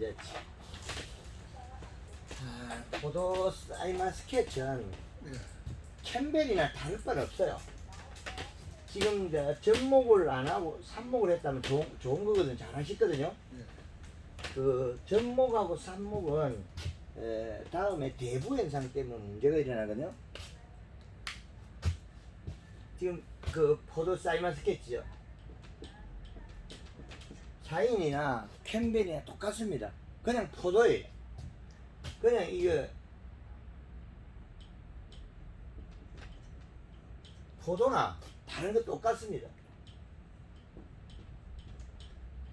이제 포도 사이먼 스케치는 캠벨이나 다를 바는 없어요. 지금 이제 접목을 안 하고 삽목을 했다면 좋은 거거든요. 잘 하셨거든요. 그 접목하고 삽목은 다음에 대부 현상 때문에 문제가 일어나거든요. 지금 그 포도 사이먼 스케치죠. 샤인이나 캠벨이나 똑같습니다. 그냥 포도예요. 그냥 이게 포도나 다른 거 똑같습니다.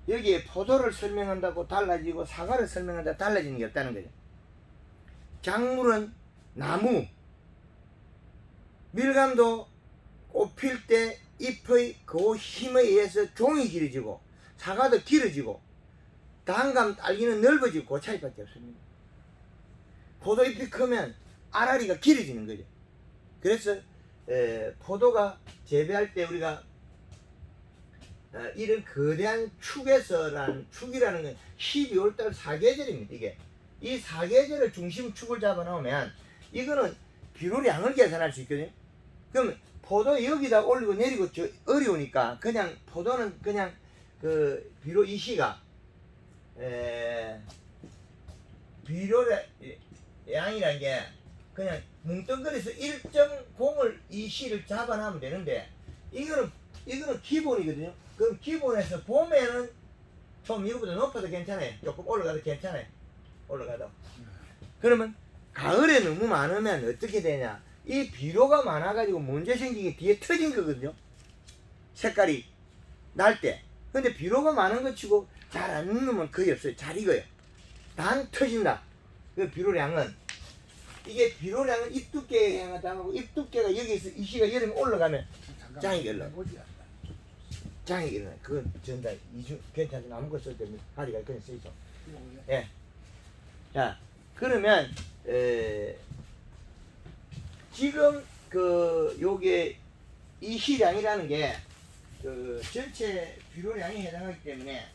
여기에 포도를 설명한다고 달라지고 사과를 설명한다고 달라지는 게 없다는 거죠. 작물은 나무, 밀감도 꽃필 때 잎의 그 힘에 의해서 종이 길어지고 사과도 길어지고 단감 딸기는 넓어지고 그 차이밖에 없습니다. 포도잎이 크면 알알이가 길어지는 거죠. 그래서 포도가 재배할 때 우리가 이런 거대한 축이라는 건 12월달 사계절입니다. 이게 이 사계절을 중심 축을 잡아 놓으면 이거는 비료량을 계산할 수 있거든요. 그럼 포도 여기다 올리고 내리고 어려우니까 그냥 포도는 그냥 그 비료 이 시가 비료량이라는 게 그냥 뭉뚱그려서 일정 공을 이 시를 잡아놔면 되는데 이거는 기본이거든요. 그럼 기본에서 봄에는 좀 이거보다 높아도 괜찮아요. 조금 올라가도 괜찮아요. 올라가도. 그러면 가을에 너무 많으면 어떻게 되냐? 이 비료가 많아가지고 문제 생기게 뒤에 터진 거거든요. 색깔이 날 때. 근데 비료가 많은 것 치고 잘 안 익으면 거의 없어요. 잘 익어요. 단 터진다. 그 비료량은 이게 비료량은 잎 두께에 해당하고 잎 두께가 여기서 이 시가 여름에 올라가면 장이 일어나. 장이 일어나. 그건 전달 이중 괜찮은 아무 것 쓸 때 가리가 그냥 쓰이죠. 예. 자 그러면 지금 그 요게 이 시량이라는 게 그 전체 비료량에 해당하기 때문에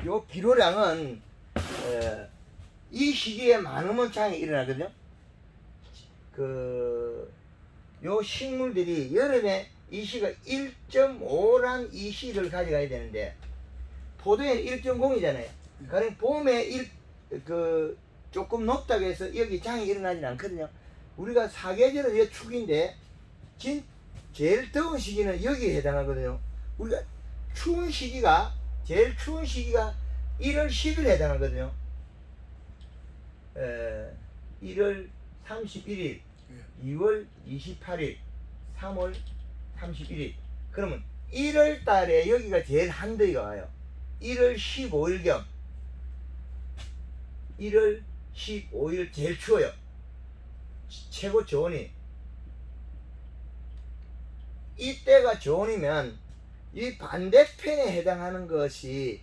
요 비료량은 이 시기에 많으면 장이 일어나거든요. 요 식물들이 여름에 이 시가 1.5란 이 시를 가져가야 되는데 포도에는 1.0이잖아요. 그러니까 봄에 조금 높다고 해서 여기 장이 일어나진 않거든요. 우리가 사계절은 이 축인데 제일 더운 시기는 여기에 해당하거든요. 우리가 제일 추운 시기가 1월 10일 해당하거든요. 1월 31일, 2월 28일, 3월 31일. 그러면 1월 달에 여기가 제일 한더위가 와요. 1월 15일경 1월 15일 제일 추워요. 최고 저온이. 이때가 저온이면 이 반대편에 해당하는 것이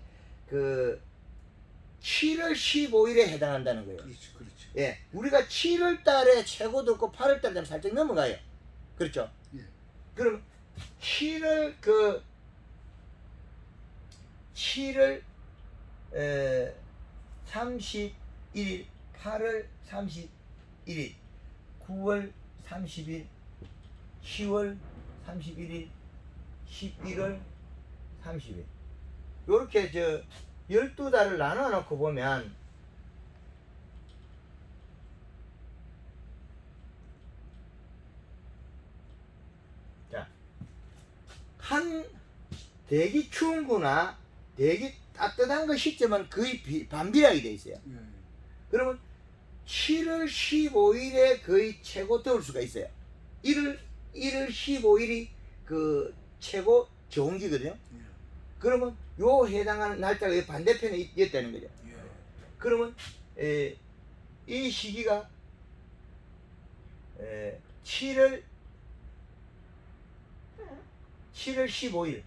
그 7월 15일에 해당한다는 거예요. 그렇지. 예, 우리가 7월 달에 최고 덥고 8월 달에 살짝 넘어가요. 그렇죠? 예. 그럼 7월 31일, 8월 31일, 9월 30일, 10월 31일, 11월 30일. 요렇게 12달을 나눠 놓고 보면 자, 대기 추운 거나 대기 따뜻한 거 시점은 거의 반비례하게 돼 있어요. 그러면 7월 15일에 거의 최고 더울 수가 있어요. 1월 15일이 그 최고 좋은 기거든요. 그러면 요 해당하는 날짜가 반대편에 있다는 거죠. 그러면 이 시기가 7월 15일.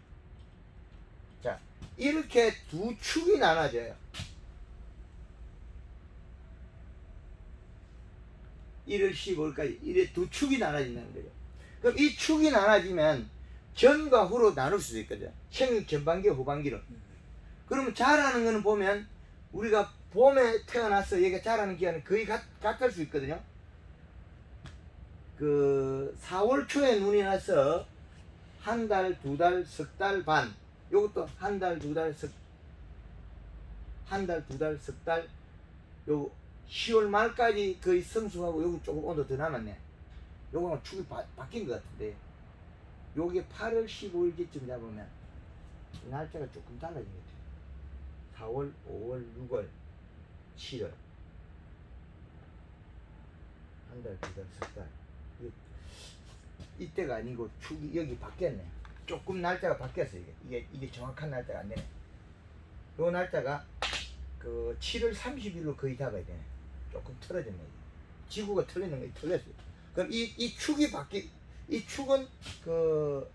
자, 이렇게 두 축이 나눠져요. 1월 15일까지 이래 두 축이 나눠진다는 거죠. 그럼 이 축이 나눠지면 전과 후로 나눌 수도 있거든. 생육 전반기, 후반기로. 그러면 자라는 거는 보면 우리가 봄에 태어나서 얘가 자라는 기간은 거의 같을 수 있거든요. 그 4월 초에 눈이 나서 한 달, 두 달, 석 달 반. 요것도 한 달, 두 달, 한 달, 두 달, 석 달. 요 10월 말까지 거의 성숙하고 여기 조금 온도 더 남았네. 요거는 축이 바뀐 것 같은데. 요게 8월 15일쯤 잡으면 날짜가 조금 달라진 것 같아요. 4월, 5월, 6월, 7월. 한 달, 두 달, 석 달. 이때가 아니고 축이 여기 바뀌었네. 조금 날짜가 바뀌었어. 이게 정확한 날짜가 안 되네. 요 날짜가 그 7월 30일로 거의 다 가야 되네. 조금 틀어졌네. 지구가 틀리는 게 틀렸어요. 그럼 이 축이 이 축은 그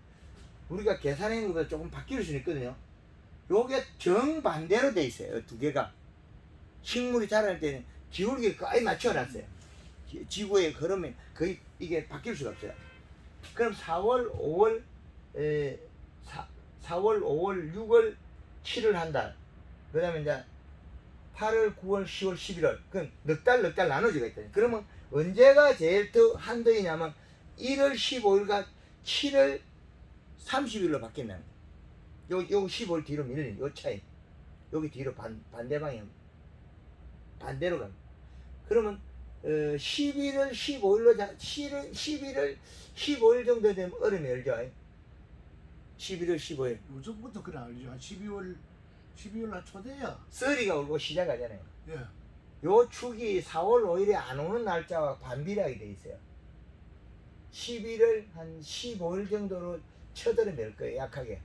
우리가 계산한 것보다 조금 바뀔 수 있거든요. 요게 정반대로 돼 있어요. 두 개가. 식물이 자랄 때는 기울기를 거의 맞춰놨어요. 지구의 흐름이 거의 이게 바뀔 수가 없어요. 그럼 4월, 5월, 4월, 5월, 6월, 7월 한 달. 그 다음에 이제 8월, 9월, 10월, 11월. 그럼 넉 달 나눠지가 있다니. 그러면 언제가 제일 더 한더이냐면 1월 15일과 7월 30일로 바뀐다는 거예요. 요 15일 뒤로 밀리는 요 차이. 여기 뒤로 반대 방향. 반대로 가는. 그러면 11월 15일로 11월 15일 정도 되면 얼음이 열죠. 11월 15일. 요즘부터 그래 알죠. 12월 날 초대야. 썰이가 오고 시작하잖아요. 예. 요 축이 4월 5일에 안 오는 날짜와 반비례하게 돼 있어요. 11월 한 15일 정도로 쳐들어 낼 거예요. 약하게.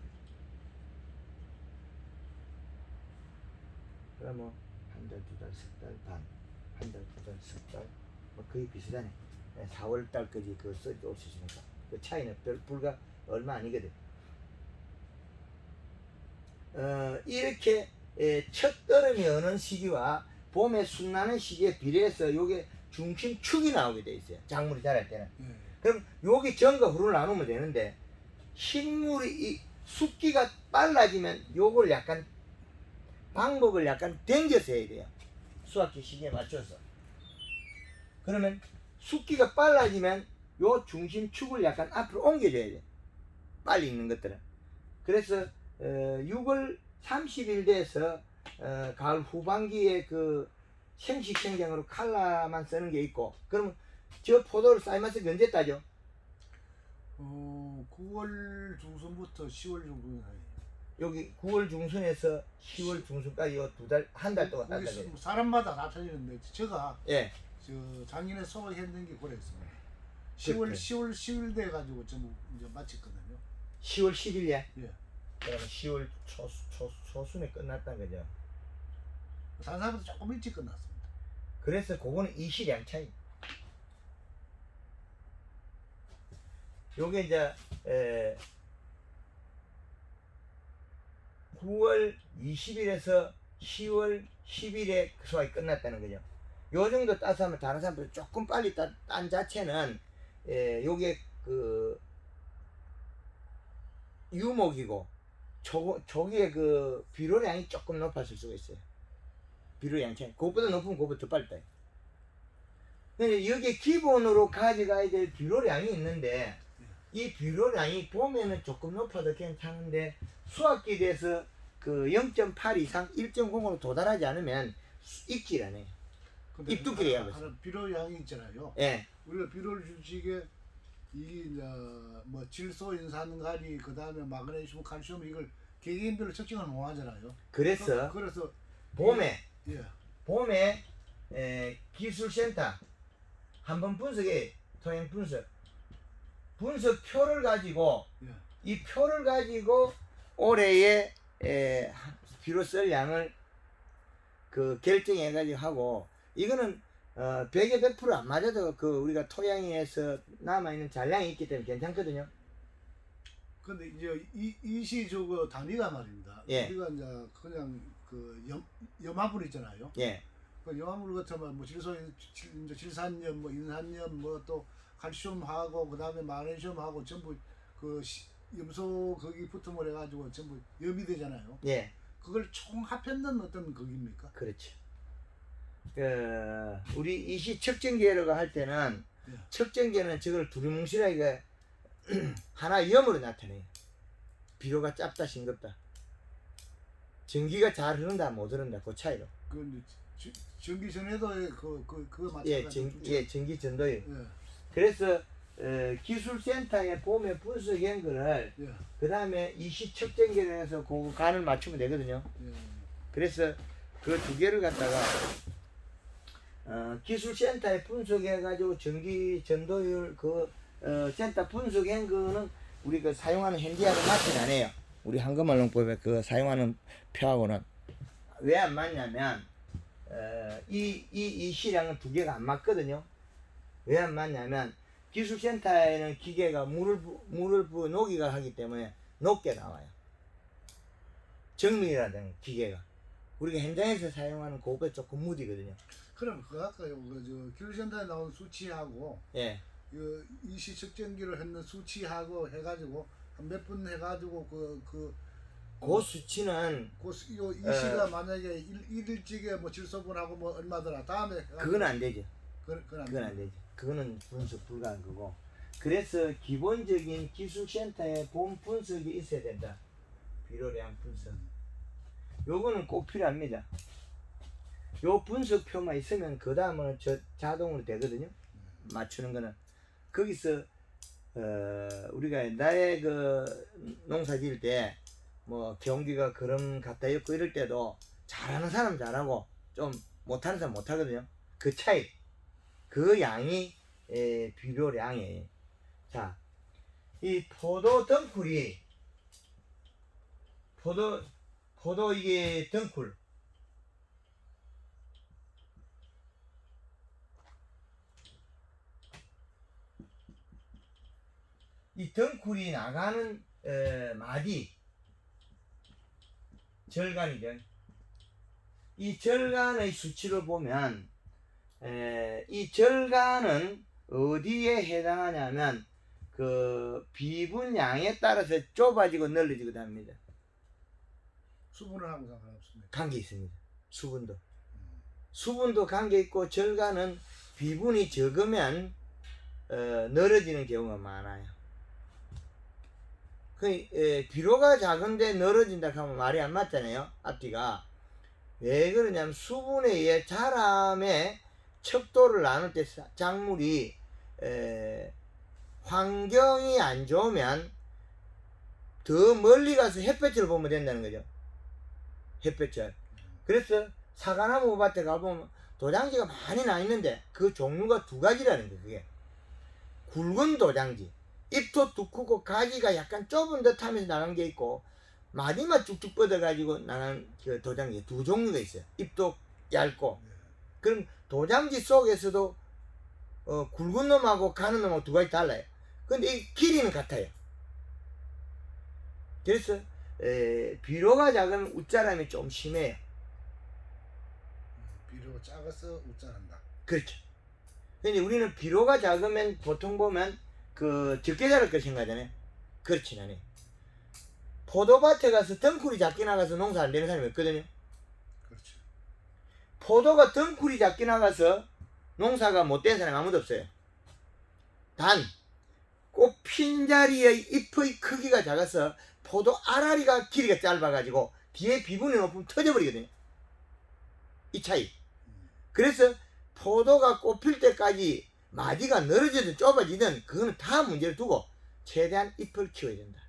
그러면 한 달, 두 달, 석 달 반. 한 달, 두 달, 석 달. 뭐 거의 비슷하네. 4월 달까지 그 썰이 올 수 있으니까. 그 차이는 불과 얼마 아니거든. 이렇게 첫 얼음이 오는 시기와 봄에 순나는 시기에 비례해서 요게 중심축이 나오게 돼 있어요. 작물이 자랄 때는. 그럼 요게 전과 후를 나누면 되는데 식물이 이 숙기가 빨라지면 요걸 약간 방법을 약간 당겨서 해야 돼요. 수학기 시기에 맞춰서. 그러면 숙기가 빨라지면 요 중심축을 약간 앞으로 옮겨줘야 돼. 빨리 익는 것들은. 그래서 6월 30일 돼서 가을 후반기에 그 생식생장으로 칼라만 쓰는 게 있고, 그러면 저 포도를 사이마스가 언제 따죠? 9월 중순부터 10월 정도 사이. 여기 9월 중순에서 10월 중순까지 두 달, 한 달 동안 딴다 그래요. 사람마다 다 틀리는데 제가 예. 저 작년에 소화했는 게 그랬습니다. 그렇게. 10월 돼 가지고 좀 이제 마쳤거든요. 10월 10일에. 예. 그러면 10월 초순에 끝났다는 거죠. 다른 사람보다 조금 일찍 끝났습니다. 그래서 그거는 이시량 차이. 요게 이제 9월 20일에서 10월 10일에 소화가 끝났다는 거죠. 요 정도 따서 하면 다른 사람보다 조금 빨리 딴 자체는 요게 그 유목이고 조기에 그 비료량이 조금 높았을 수가 있어요. 비료량 차이. 그것보다 높으면 그것보다 더 빨리 따요. 근데 여기에 기본으로 가져가야 될 비료량이 있는데 이 비료량이 봄에는 조금 높아도 괜찮은데 수확기 돼서 그 0.8 이상 1.0으로 도달하지 않으면 익질 안 해요. 잎두께가 하는 비료량이 있잖아요. 예. 우리가 비료를 주식에 이게 이제 뭐 질소, 인산가리, 그 다음에 마그네슘, 칼슘 이걸 개개인별로 측정을 못 하잖아요. 그래서 봄에 봄에 기술센터 한번 분석해. 토양 분석표를 가지고 이 표를 가지고 올해의 비료 쓸 양을 그 결정해 가지고 하고, 이거는 100에 100%안 맞아도 그 우리가 토양에서 남아있는 잔량이 있기 때문에 괜찮거든요. 근데 이제 이시 저거 단위가 말입니다. 예. 우리가 이제 그냥 그 염화분 있잖아요. 예. 그 영화물 같으면 뭐 질산염, 뭐 인산염, 뭐 또 칼슘하고 그다음에 마그네슘하고 전부 그 염소 거기 붙음을 해가지고 전부 염이 되잖아요. 예, 그걸 총합했는 어떤 거기입니까? 그렇죠. 우리 이시 척전기회로가 할 때는 예. 척전기는 저걸 두리뭉실하게 하나 염으로 나타내요. 비료가 짧다 싱겁다. 전기가 잘 흐른다 못 흐른다 그 차이로. 그 전기 전에도의 그거 예, 마찬가지. 전기 전도요. 예. 그래서 기술센터에 보면 분석한 거를 예. 그 다음에 이시 척전기를 해서 그 간을 맞추면 되거든요. 예. 그래서 그 두 개를 갖다가 기술센터에 분석해가지고 전기 전도율 센터 분석한 거는 우리 그 사용하는 현지하고 맞진 않아요. 우리 한국말농법에 그 사용하는 표하고는 왜 안 맞냐면 이 시량은 두 개가 안 맞거든요. 왜 안 맞냐면 기술센터에는 기계가 물을 녹이가 하기 때문에 녹게 나와요. 정밀이라는 기계가 우리가 현장에서 사용하는 그거보다 조금 무디거든요. 그럼 그거 아까요 기술센터에 나온 수치하고 예. 그 이시 측정기를 했는 수치하고 해가지고 한 몇 분 해가지고 그 수치는 이시가 만약에 일일찍에 뭐 질소분하고 뭐 얼마더라 다음에 그건 안 되죠. 그건 안 되죠. 그거는 분석 불가한 거고. 그래서 기본적인 기술센터에 본 분석이 있어야 된다. 비료량 분석. 요거는 꼭 필요합니다. 요 분석표만 있으면 그 다음은 자동으로 되거든요. 맞추는 거는. 거기서 우리가 옛날에 그 농사 지을 때 뭐 경기가 그럼 갖다 엮고 이럴 때도 잘하는 사람 잘하고 좀 못하는 사람 못하거든요. 그 차이, 그 양이 비료량이에요. 자, 이 포도 덩쿨이 포도 이게 덩쿨 이 덩쿨이 나가는 마디 절간이죠. 이 절간의 수치를 보면 이 절간은 어디에 해당하냐면 그 비분량에 따라서 좁아지고 넓어지기도 합니다. 수분은 하고 상관없습니다. 관계 있습니다. 수분도 관계 있고 절간은 비분이 적으면 늘어지는 경우가 많아요. 비료가 작은데 늘어진다 하면 말이 안 맞잖아요. 앞뒤가. 왜 그러냐면 수분에 의해 자람의 척도를 나눌 때 작물이 환경이 안 좋으면 더 멀리 가서 햇볕을 보면 된다는 거죠. 햇볕을. 그래서 사과나무 밭에 가보면 도장지가 많이 나 있는데 그 종류가 두 가지라는 거예요. 그게 굵은 도장지, 잎도 두껍고 가지가 약간 좁은 듯 하면서 나간 게 있고 마디만 쭉쭉 뻗어 가지고 나간 그 도장지 두 종류가 있어요. 잎도 얇고. 그럼 도장지 속에서도 굵은 놈하고 가는 놈하고 두 가지 달라요. 근데 이 길이는 같아요. 그래서 비료가 작은 웃자람이 좀 심해요. 비료가 작아서 웃자란다. 그렇죠. 근데 우리는 비료가 작으면 보통 보면 그 적게 자랄 걸 생각하잖아요. 그렇진 않아요. 포도밭에 가서 덩쿨이 작게 나가서 농사 안 되는 사람이 없거든요. 그렇죠. 포도가 덩쿨이 작게 나가서 농사가 못 된 사람이 아무도 없어요. 단 꽃핀 자리의 잎의 크기가 작아서 포도 알알이가 길이가 짧아가지고 뒤에 비분이 높으면 터져버리거든요. 이 차이. 그래서 포도가 꽃필 때까지 마디가 늘어지든 좁아지든 그거는 다 문제를 두고 최대한 잎을 키워야 된다.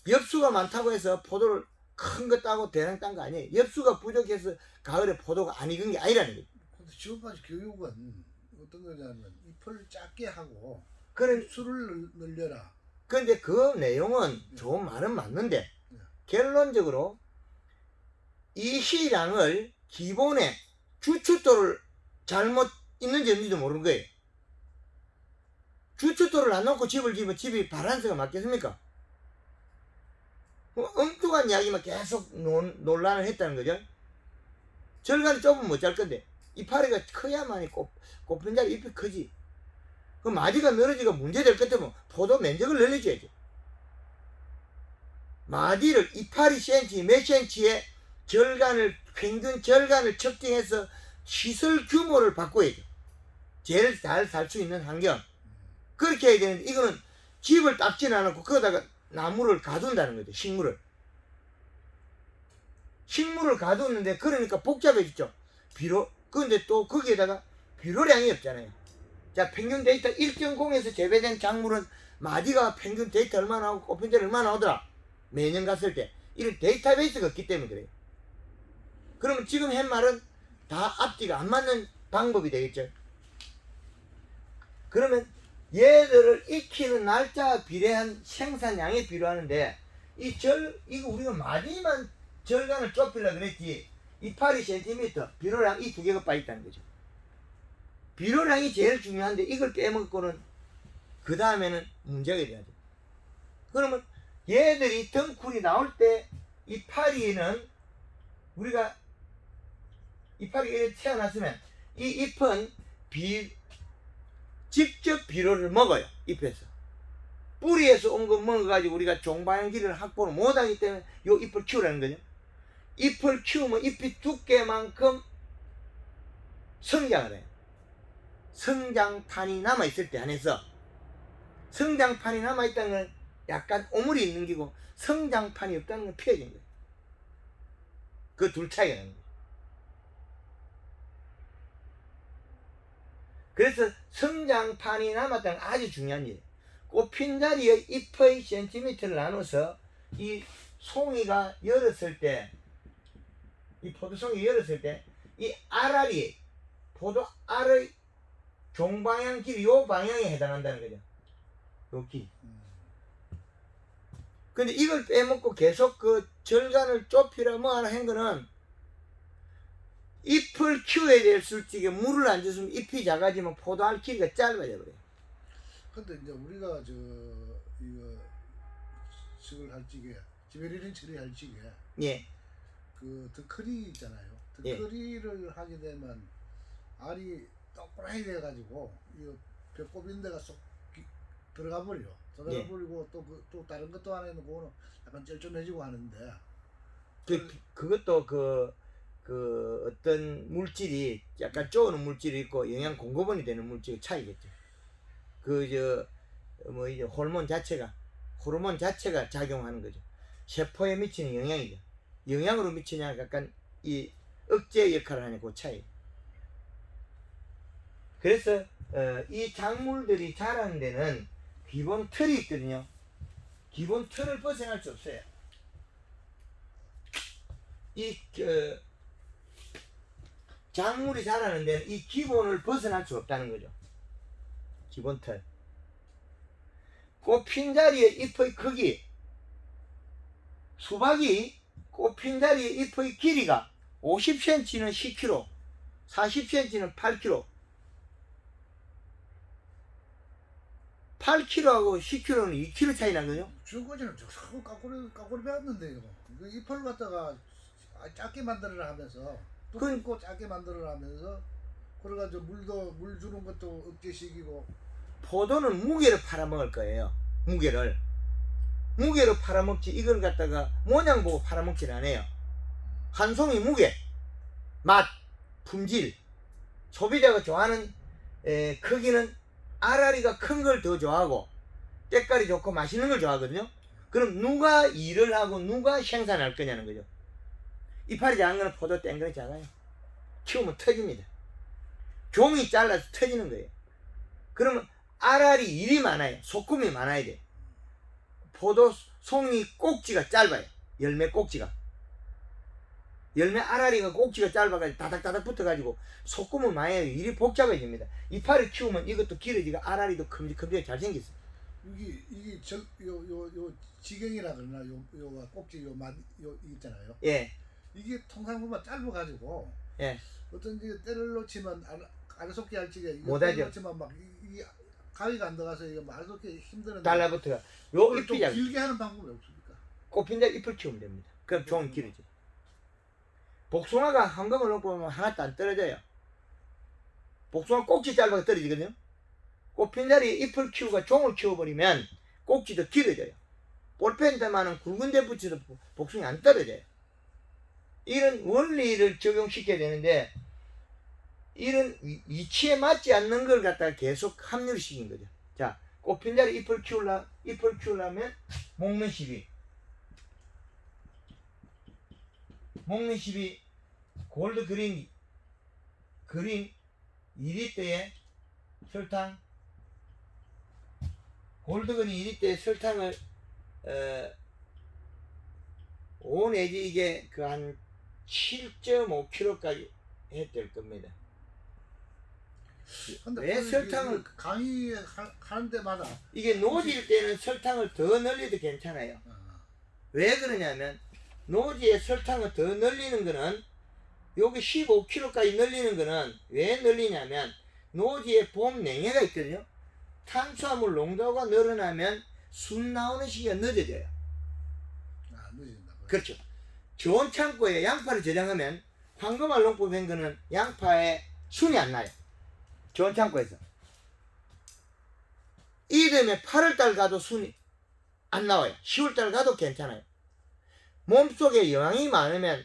엽수가 많다고 해서 포도를 큰 거 따고 대량 딴 거 아니에요. 엽수가 부족해서 가을에 포도가 안 익은 게 아니라는 거예요. 근데 지금까지 교육은 어떤 거냐면 잎을 작게 하고 그런 수를 늘려라. 근데 그 내용은 좋은 말은 맞는데 결론적으로 이 시량을 기본에 주춧돌을 잘못 있는지 없는지도 모르는 거예요. 주춧돌을 안 놓고 집을 지으면 집이 바란스가 맞겠습니까? 엉뚱한 이야기만 계속 논란을 했다는 거죠. 절간이 좁으면 못 잘 건데 이파리가 커야만이 꽃핀자리 잎이 크지. 그 마디가 늘어지가 문제될 것 같으면 포도 면적을 늘려줘야지. 마디를 이파리 센치 몇 센치의 평균 절간을 측정해서 시설 규모를 바꿔야죠. 제일 잘 살 수 있는 환경. 그렇게 해야 되는데 이거는 집을 닦진 않았고 거기다가 나무를 가둔다는 거죠. 식물을 가두는데 그러니까 복잡해졌죠. 그런데 또 거기에다가 비료량이 없잖아요. 자, 평균 데이터 일정 공에서 재배된 작물은 마디가 평균 데이터 얼마나 나오고 꽃핀자리 얼마나 나오더라. 매년 갔을 때 이런 데이터베이스가 없기 때문에 그래요. 그러면 지금 한 말은 다 앞뒤가 안 맞는 방법이 되겠죠. 그러면 얘들을 익히는 날짜와 비례한 생산량이 필요하는데 이거 우리가 마디만 절간을 좁히려고 그랬지 이파리 센티미터 비료량 이 두 개가 빠있다는 거죠. 비료량이 제일 중요한데 이걸 빼먹고는 그 다음에는 문제가 돼야죠. 그러면 얘들이 덩쿨이 나올 때 이파리는 우리가 이파리가 태어났으면 이 잎은 직접 비료를 먹어요. 잎에서 뿌리에서 온 거 먹어가지고 우리가 종방향기를 확보를 못하기 때문에 요 잎을 키우라는 거죠. 잎을 키우면 잎이 두께만큼 성장을 해요. 성장판이 남아있을 때 안에서 성장판이 남아있다는 건 약간 오물이 있는 기고 성장판이 없다는 건 피해진 거예요. 그 둘 차이가 나는 거예요. 그래서 성장판이 남았다는 건 아주 중요한 일이에요. 꽃핀자리의 잎의 센티미터를 나눠서 이 송이가 열었을 때 이 포도송이 열었을 때 이 알알이 포도 알의 종방향 길이 요 방향에 해당한다는 거죠. 요 길. 근데 이걸 빼먹고 계속 그 절간을 좁히라 뭐 하나 한 거는 잎을 키워야 될 솔직히 물을 안 줬으면 잎이 작아지면 포도알 길이가 짧아져 버려요. 근데 이제 우리가 이거 식을 할 적에 지베리린 처리할 적에 예. 그 덧커리 있잖아요. 예. 덧커리를 하게 되면 알이 동그랗게 돼가지고 이 배꼽인 데가 쏙 들어가 버려. 들어가 예. 버리고 또 다른 것도 안에 있는 거는 약간 쩔쩔해지고 하는데 그것도 그 어떤 물질이 약간 쪼는 물질이 있고 영양 공급원이 되는 물질의 차이겠죠. 이제 호르몬 자체가 작용하는 거죠. 세포에 미치는 영향이죠. 영양으로 미치냐 약간 이 억제 역할을 하는 그 차이. 그래서 이 작물들이 자라는 데는 기본 틀이 있거든요. 기본 틀을 벗어날 수 없어요. 작물이 자라는 데는 이 기본을 벗어날 수 없다는 거죠. 기본 틀. 꽃핀자리의 잎의 크기, 수박이 꽃핀자리의 잎의 길이가 50cm는 10kg, 40cm는 8kg. 8kg하고 10kg는 2kg 차이 나거든요. 지금까지는 자꾸 까꾸리 배웠는데 이거 잎을 갖다가 작게 만들어라 하면서 또 굵고 작게 만들어라 하면서 그래가지고 물 주는 것도 억제시키고. 포도는 무게를 팔아먹을 거예요. 무게로 팔아먹지 이걸 갖다가 모양 보고 팔아먹질 않아요. 한 송이 무게, 맛, 품질, 소비자가 좋아하는 크기는 알알이가 큰 걸 더 좋아하고 때깔이 좋고 맛있는 걸 좋아하거든요. 그럼 누가 일을 하고 누가 생산할 거냐는 거죠. 이파리 작은 거는 포도 땡그리 작아요. 키우면 터집니다. 종이 잘라서 터지는 거예요. 그러면 알알이 일이 많아요. 소금이 많아야 돼. 포도 송이 꼭지가 짧아요. 열매 꼭지가. 열매 알알이가 꼭지가 짧아가지고 다닥다닥 붙어가지고 소금은 많이 해요. 일이 복잡해집니다. 이파리 키우면 이것도 길어지고 알알이도 큼직큼직하게 잘생겼어요. 이게 요 지경이라 그러나 요 꼭지 요 있잖아요. 예. 이게 통상 보면 짧아가지고 예. 어떤지 때를 놓치면 아래속기 할 적에 못하죠. 놓치면 막 이 가위가 안 들어가서 이거 아래속기 힘드는데 달라붙어가. 요 잎이 좀 작. 길게 하는 방법이 없습니까? 꽃핀자 잎을 키우면 됩니다. 그럼 종이 길어져. 복숭아가 황금을 넣고 보면 하나도 안 떨어져요. 복숭아 꼭지 짧아서 떨어지거든요. 꽃핀 자리에 잎을 키우고 종을 키워버리면 꼭지도 길어져요. 볼펜에만은 굵은 데 붙여도 복숭이 안 떨어져요. 이런 원리를 적용시켜야 되는데 이런 위치에 맞지 않는 걸 갖다가 계속 합류시킨 거죠. 자, 꽃핀 자리에 잎을 키우려면 목련 시비 골드 그린 2리터에 설탕 골드 그린 2리터에 설탕을 5 내지 이게 그 한 7.5kg까지 해야 될 겁니다. 왜 설탕을 강의하는 데마다 이게 노지일 때는 설탕을 더 늘려도 괜찮아요. 왜 그러냐면 노지에 설탕을 더 늘리는 거는 여기 15kg까지 늘리는 거는 왜 늘리냐면 노지에 봄 냉해가 있거든요. 탄수화물 농도가 늘어나면 순 나오는 시기가 늦어져요. 늦어진다. 그렇죠. 좋은 창고에 양파를 저장하면 황금알 농법한 거는 양파에 순이 안 나요. 좋은 창고에서. 이듬해 8월달 가도 순이 안 나와요. 10월달 가도 괜찮아요. 몸속에 영양이 많으면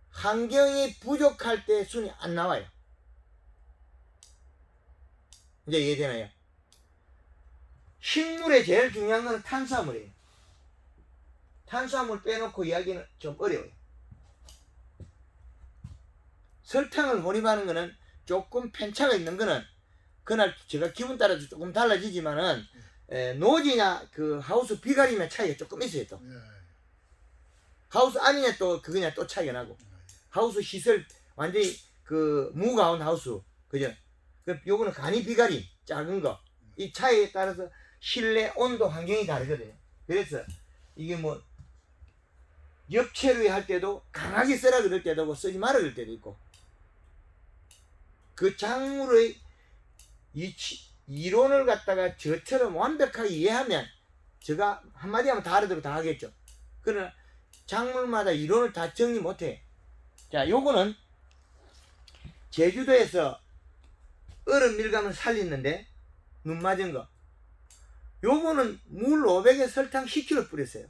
환경이 부족할 때 순이 안 나와요. 이제 이해되나요? 식물에 제일 중요한 건 탄수화물이에요. 탄수화물 빼놓고 이야기는 좀 어려워요. 설탕을 혼입하는 거는 조금 편차가 있는 거는 그날 제가 기분 따라서 조금 달라지지만은 노지나 그 하우스 비가리면 차이가 조금 있어요. 또 하우스 안이냐 또 그거냐 또 차이가 나고 하우스 시설 완전히 그 무가온 하우스 그죠? 그 요거는 간이 비가림 작은 거 이 차이에 따라서 실내 온도 환경이 다르거든요. 그래서 이게 뭐 엽채류에 할 때도 강하게 쓰라 그럴 때도 있고 쓰지 마라 그럴 때도 있고 그 작물의 이론을 갖다가 저처럼 완벽하게 이해하면 제가 한마디 하면 다 알아들고 다 하겠죠. 그러나 작물마다 이론을 다 정리 못해. 자, 요거는 제주도에서 얼음 밀감을 살리는데 눈 맞은 거 요거는 물 500에 설탕 10kg 뿌렸어요.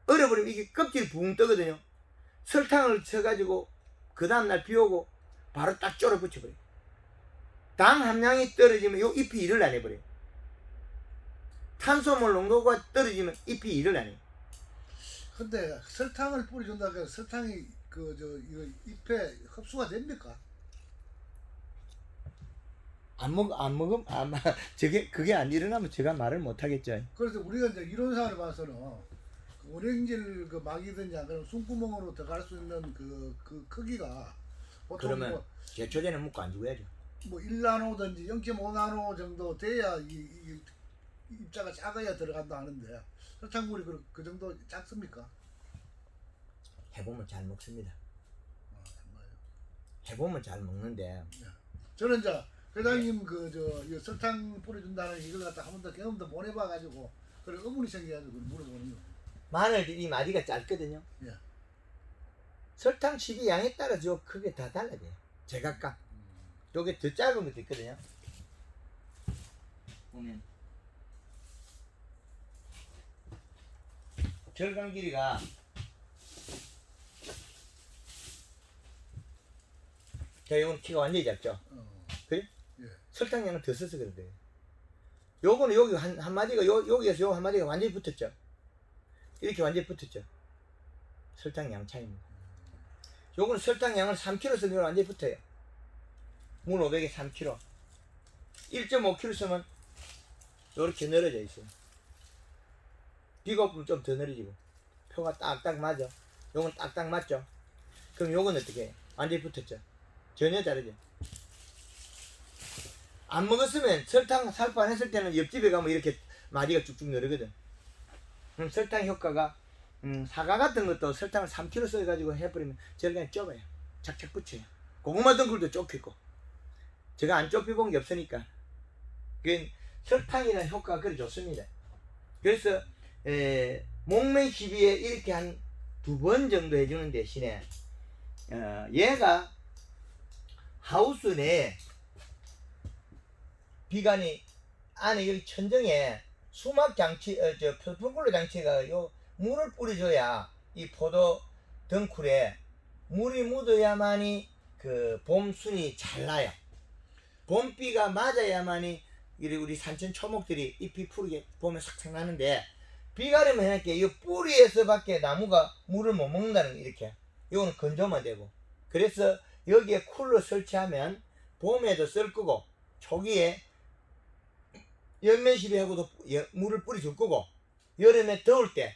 얼어버리면 이게 껍질이 붕 뜨거든요. 설탕을 쳐가지고 그 다음날 비 오고 바로 딱 졸아 붙여버려요. 당 함량이 떨어지면 요 잎이 일을 안 해버려요. 탄수화물 농도가 떨어지면 잎이 일을 안 해요. 근데 설탕을 뿌려준다고 해서 설탕이 이거 잎에 흡수가 됩니까? 안 먹으면 아마 그게 안 일어나면 제가 말을 못 하겠죠. 그래서 우리가 이제 이론상으로 봐서는 그 오렌지를 그 막이든지 그럼 숨구멍으로 들어갈 수 있는 그 크기가 보통 그러면 제초제는 먹고 안 죽어야죠. 뭐 1나노든지 0.5나노 정도 돼야 이 입자가 작아야 들어간다 하는데 설탕물이 그 정도 작습니까? 해보면 잘 먹습니다. 정말요. 해보면 잘 먹는데 저는 이제 회장님 이 설탕 뿌려준다는 이걸 갖다 한 번 더 경험도 못 해봐가지고 그래 의문이 생겨가지고 물어보는 거예요. 마늘이 마디가 짧거든요. 예. 설탕 칩이 양에 따라서 크게 다 달라져요. 제각각. 요게 더 짧은 것도 있거든요. 보면 절간 길이가 자, 요건 키가 완전히 작죠. 그래? 예. 설탕량을 더 써서 그런데 요거는 여기 한 마디가 여기에서 요 한 마디가 완전히 붙었죠. 이렇게 완전히 붙었죠. 설탕량 차이입니다. 요거는 설탕량을 3kg 쓰면 완전히 붙어요. 물 500에 3kg 1.5kg 쓰면 요렇게 늘어져 있어요. 비가 오면 좀 더 늘어지고 표가 딱딱 맞아. 요건 딱딱 맞죠. 그럼 요건 어떻게 해요? 완전히 붙었죠. 전혀 다르죠. 안 먹었으면 설탕 살포 했을 때는 옆집에 가면 이렇게 마디가 쭉쭉 늘어거든. 그럼 설탕 효과가 사과 같은 것도 설탕을 3kg 써가지고 해버리면 절간이 좁아요. 착착 붙여요. 고구마 덩굴도 좁히고 제가 안 좁혀본 게 없으니까 그 설탕이라는 효과가 그리 좋습니다. 그래서 목련 시비에 이렇게 한 2번 정도 해주는 대신에 얘가 하우스 내에 비관이 안에 여기 천정에 수막 장치, 스프링클러 장치가 요 물을 뿌려줘야 이 포도 덩쿨에 물이 묻어야만이 그 봄순이 잘 나요. 봄비가 맞아야만이 우리 산천 초목들이 잎이 푸르게 봄에 싹싹 나는데 비가름을 해놓게 이 뿌리에서밖에 나무가 물을 못 먹는다는 거 이렇게. 이거는 건조만 되고. 그래서 여기에 쿨러 설치하면 봄에도 쓸 거고 초기에 연면시비하고도 물을 뿌려줄 거고 여름에 더울 때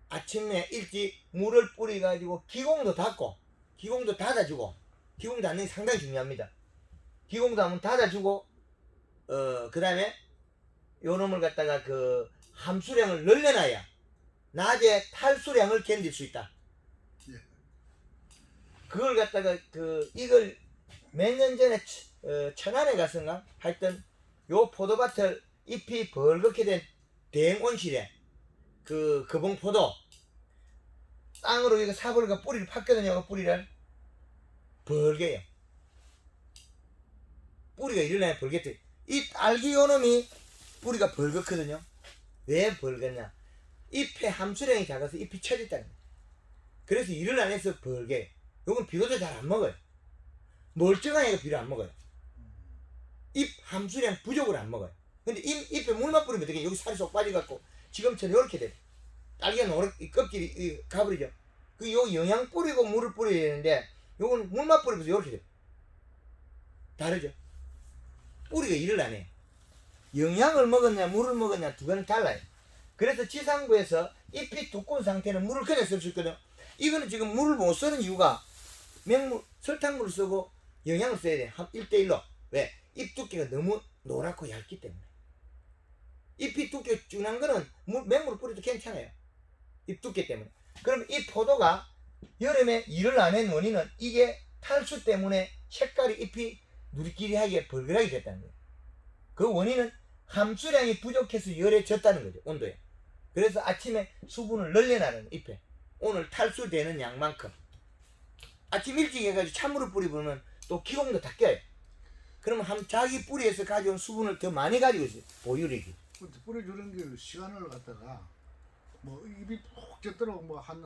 아침에 일찍 물을 뿌려가지고 기공도 닫고 기공도 닫아주고 기공 닫는 게 상당히 중요합니다. 기공도 한번 닫아주고 그 다음에 요 놈을 갖다가 그 함수량을 늘려놔야 낮에 탈수량을 견딜 수 있다. 그걸 갖다가 이걸 몇 년 전에 천안에 갔었나 하여튼 요 포도밭을 잎이 벌겋게 된 대행온실에 그 거봉포도 땅으로 이거 사벌과 뿌리를 팠거든요. 뿌리를 벌게요. 뿌리가 일어나야 벌겠대. 이 딸기 요놈이 뿌리가 벌겋거든요. 왜 벌겋냐? 잎의 함수량이 작아서 잎이 처졌다는 거예요. 그래서 일을 안 해서 벌게. 요건 비료도 잘 안 먹어요. 멀쩡한 애가 비료 안 먹어요. 잎 함수량 부족을 안 먹어요. 근데 잎에 물만 뿌리면 되게 여기 살이 쏙 빠져갖고 지금처럼 이렇게 돼. 딸기가 노랗 껍질이 가버리죠. 그 요 영양 뿌리고 물을 뿌려야 되는데 요건 물만 뿌리면서 이렇게 돼. 다르죠. 뿌리가 일을 안 해. 영양을 먹었냐 물을 먹었냐 두 가지는 달라요. 그래서 지상부에서 잎이 두꺼운 상태는 물을 그냥 쓸 수 있거든. 이거는 지금 물을 못 쓰는 이유가 맹물, 설탕물을 쓰고 영양을 써야 돼. 1대1로. 왜? 잎 두께가 너무 노랗고 얇기 때문에. 잎이 두께 쭈난 거는 맹물을 뿌려도 괜찮아요. 잎 두께 때문에. 그럼 이 포도가 여름에 일을 안 한 원인은 이게 탈수 때문에 색깔이 잎이 누리끼리하게 벌겋게 됐다는 거예요. 그 원인은 함수량이 부족해서 열에 졌다는 거죠. 온도에. 그래서 아침에 수분을 늘려나는 잎에 오늘 탈수되는 양만큼 아침 일찍 해가지고 찬물을 뿌리면 또 기공도 다 껴요. 그러면 자기 뿌리에서 가져온 수분을 더 많이 가지고 있어요. 보유력이. 뿌려주는 게 시간을 갖다가 뭐 입이 푹 젖도록 뭐 한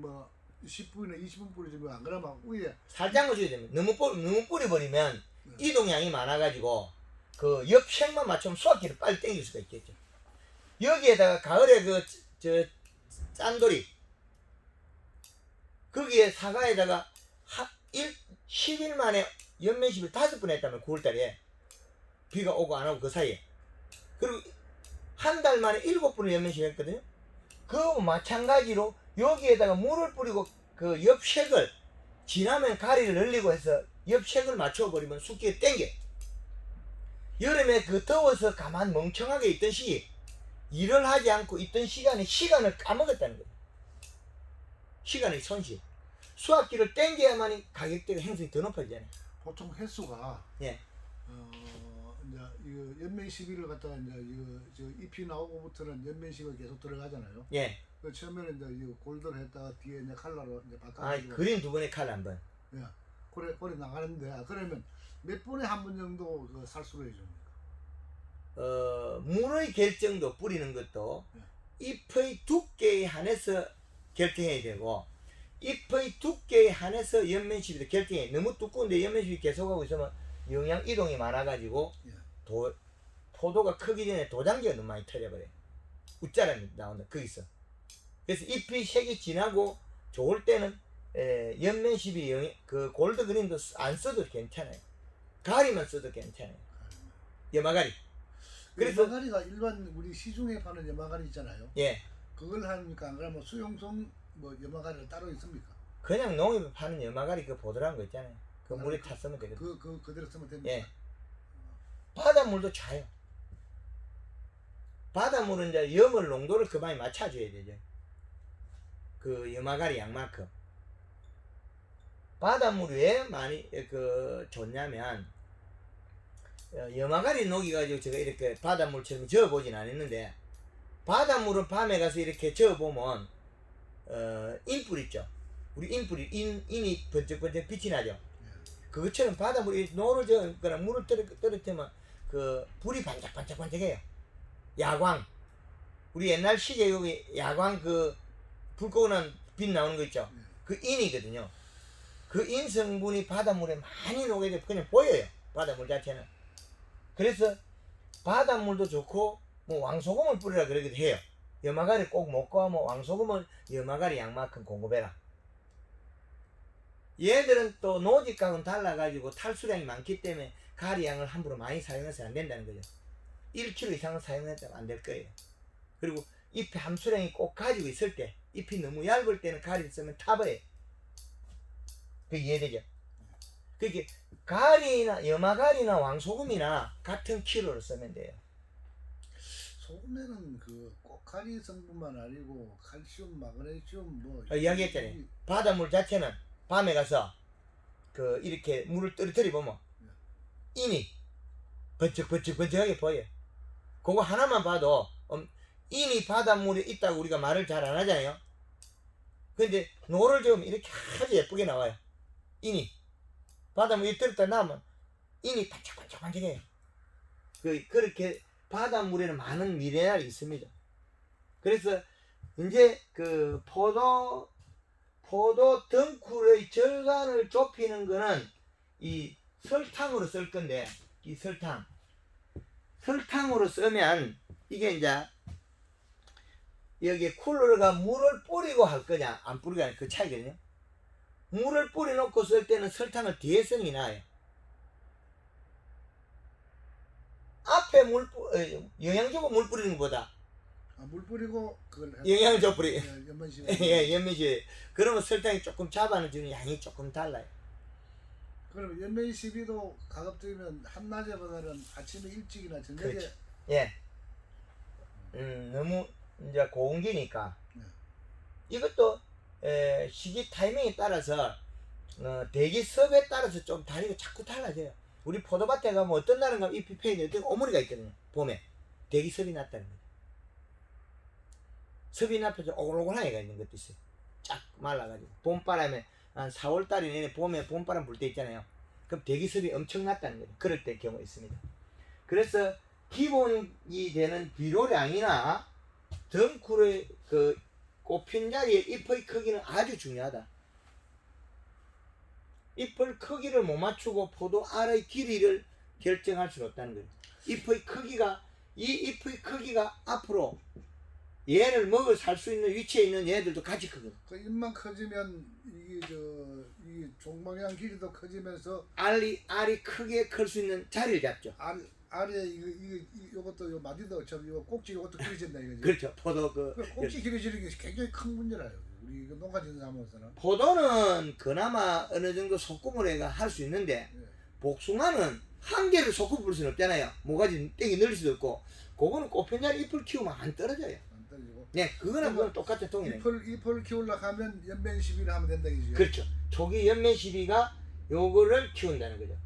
뭐 10분이나 20분 뿌려주면 안 그러면 위에 살짝만 줘야 됩니다. 너무 뿌려버리면 이동량이 많아가지고 그 옆색만 맞추면 수확기를 빨리 땡길 수가 있겠죠. 여기에다가 가을에 짠돌이 거기에 사과에다가 10일 만에 연면십을 5번 했다면 9월달에 비가 오고 안 오고 그 사이에 그리고 한 달 만에 7번을 연면십 했거든요. 그거 마찬가지로 여기에다가 물을 뿌리고 그 옆색을 지나면 가리를 늘리고 해서 옆색을 맞춰버리면 쑥기에 땡겨. 여름에 그 더워서 가만 멍청하게 있던 시기 일을 하지 않고 있던 시간을 까먹었다는 거예요. 시간의 손실. 수확기를 땡겨야만이 가격대가 형성이 더 높아지잖아요. 보통 횟수가 예. 이제 이거 연면 시비를 갖다가 이제 이거 저 잎이 나오고부터는 연면 시비가 계속 들어가잖아요. 예. 그 처음에는 이제 이거 골드를 했다가 뒤에 이제 칼라로 이제 아, 바꿔가지고. 그린 두 번의 칼 한 번. 예. 고래 나가는데 그러면 몇 번에 한 번 정도 그 살수를 해줍니까? 물의 결정도 뿌리는 것도 예. 잎의 두께에 한해서 결정해야 되고 잎의 두께에 한해서 연면시비도 결정해. 너무 두꺼운데 연면시비 계속하고 있으면 영양 이동이 많아가지고 예. 포도가 크기 전에 도장기가 너무 많이 터져버려요. 웃자람이 나온다 거기서. 그래서 잎이 색이 진하고 좋을 때는 연면시비 그 골드 그린도 안 써도 괜찮아요. 가리만 써도 괜찮아요. 염화가리. 그래서 염화가리가 일반 우리 시중에 파는 염화가리 있잖아요. 예. 그걸 하니까 안 그러면 수용성 뭐 염화가리가 따로 있습니까? 그냥 농협에 파는 염화가리 그 보드라는 거 있잖아요. 그 물에 타 쓰면 되거든요. 그대로 쓰면 됩니다. 예. 바닷물도 차요. 바닷물은 이제 염을 농도를 그만히 맞춰줘야 되죠. 그 염화가리 양만큼. 바닷물이 왜 많이 좋냐면 염화가리 녹여가지고 제가 이렇게 바닷물처럼 저어보진 않았는데 바닷물은 밤에 가서 이렇게 저어보면 인풀 있죠. 우리 인불이 인이 번쩍번쩍 빛이 나죠. 그것처럼 바닷물이 노를 저거나 물을 떨어뜨리면 그 불이 반짝반짝반짝해요. 야광. 우리 옛날 시계 여기 야광 그 불 끄고 난 빛 나오는 거 있죠. 그 인이거든요. 그 인 성분이 바닷물에 많이 녹게 돼 그냥 보여요. 바닷물 자체는. 그래서 바닷물도 좋고 뭐 왕소금을 뿌리라 그러기도 해요. 염화가리 꼭 먹고 하면 왕소금은 염화가리 양만큼 공급해라. 얘들은 또 노지각은 달라가지고 탈수량이 많기 때문에 가리양을 함부로 많이 사용해서 안 된다는 거죠. 1kg 이상은 사용했다면 안 될 거예요. 그리고 잎의 함수량이 꼭 가지고 있을 때, 잎이 너무 얇을 때는 가리를 쓰면 타버려요. 그게 이해되죠? 그게 가리나 염화가리나 왕소금이나 같은 키로를 쓰면 돼요. 소금에는 그 꼭 가리 성분만 아니고 칼슘, 마그네슘 뭐 이야기했잖아요. 바닷물 자체는 밤에 가서 그 이렇게 물을 떨어뜨려 보면 인이 번쩍번쩍번쩍하게 보여. 그거 하나만 봐도 인이 바닷물에 있다고 우리가 말을 잘 안 하잖아요. 근데 노를 좀 이렇게 아주 예쁘게 나와요. 인이 바닷물에 떨어뜨려 나오면 인이 반짝반짝반짝해요. 그렇게 바닷물에는 많은 미네랄이 있습니다. 그래서 이제 그 포도 덩쿨의 절간을 좁히는 거는 이 설탕으로 쓸 건데, 이 설탕으로 쓰면 이게 이제 여기 쿨러가 물을 뿌리고 할 거냐 안 뿌리고 하는 그 차이거든요. 물을 뿌려 놓고 쓸 때는 설탕을 뒤에 쓰는 게 나아요. 앞에 영양 주고 물 뿌리는 것보다 물 뿌리고 그걸 영양을 줘 뿌리. 연면시. 예, 연면시. 그러면 설탕이 조금 잡아주는 양이 조금 달라요. 그럼 연면시비도 가급적이면 한낮에보다는 아침에 일찍이나 저녁에. 그렇죠. 예. 너무 이제 고온기니까. 이것도 시기 타이밍에 따라서 대기 섭에 따라서 좀 다리가 자꾸 달라져요. 우리 포도밭에 가면 어떤 날은 가면 잎이 펴있는데 오므리가 있거든요. 봄에 대기 섭이 났다는 거죠. 섭이 나서 오글오글하게 있는 것도 있어요. 쫙 말라가지고 봄바람에 한 4월달이 내내 봄에 봄바람 불 때 있잖아요. 그럼 대기 섭이 엄청 났다는 거죠. 그럴 때 경우 있습니다. 그래서 기본이 되는 비료량이나 덩쿨의 그 꽃핀 자리의 잎의 크기는 아주 중요하다. 잎의 크기를 못 맞추고 포도 알의 길이를 결정할 수는 없다는 거예요. 잎의 크기가 이 잎의 크기가 앞으로 얘를 먹을 살 수 있는 위치에 있는 얘들도 같이 크거든. 그 잎만 커지면 이 종방향 길이도 커지면서 알이 크게 클 수 있는 자리를 잡죠. 알에 이것도 요 마디도 요 꼭지 이것도 길어진다 이거지. 그렇죠. 포도 꼭지 길어지는 게 굉장히 큰 문제라요. 우리 농가 짓는 사람으로서는. 포도는 그나마 어느 정도 소금을 해가 할 수 있는데 복숭아는 한 개를 소금 부를 수는 없잖아요. 모가지 땡이 늘릴 수도 없고 그거는 꽃편자리 잎을 키우면 안 떨어져요. 안 떨어지고. 네, 그거는 똑같은 통이네. 잎을 키우려고 하면 연면 시비를 하면 된다 이거지. 그렇죠. 초기 연면 시비가 요거를 키운다는 거죠.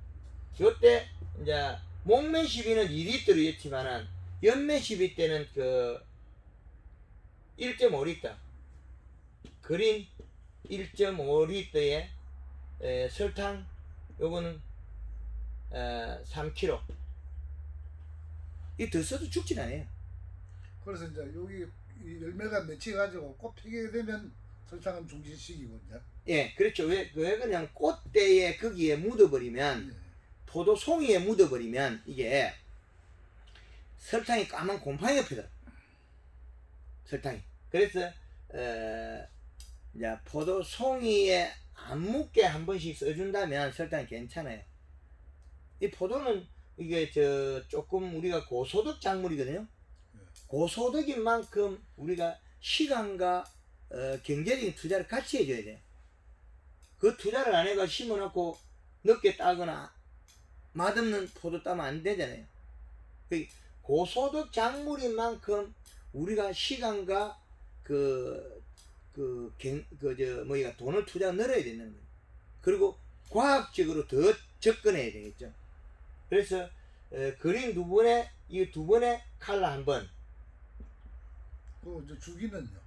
요때 이제 목면 시비는 2리터였지만은 연면 시비 때는 그 1.5리터 그린 1.5리터에 설탕 요거는 3kg 이 더 써도 죽진 않아요. 그래서 이제 여기 이 열매가 맺혀가지고 꽃 피게 되면 설탕은 중지시키거든요. 예, 그렇죠. 왜 그냥 꽃대에 거기에 묻어버리면 포도 송이에 묻어버리면 이게 설탕이 까만 곰팡이가 피더라. 설탕이. 그래서 이제 포도 송이에 안 묻게 한 번씩 써준다면 설탕이 괜찮아요. 이 포도는 이게 조금 우리가 고소득 작물이거든요. 고소득인 만큼 우리가 시간과 경제적인 투자를 같이 해줘야 돼. 그 투자를 안 해가 심어놓고 늦게 따거나 맛없는 포도 따면 안 되잖아요. 고소득 작물인 만큼 우리가 시간과 돈을 투자 늘어야 되는 거예요. 그리고 과학적으로 더 접근해야 되겠죠. 그래서 그린 이 두 번의 칼라 한 번. 그 주기는요?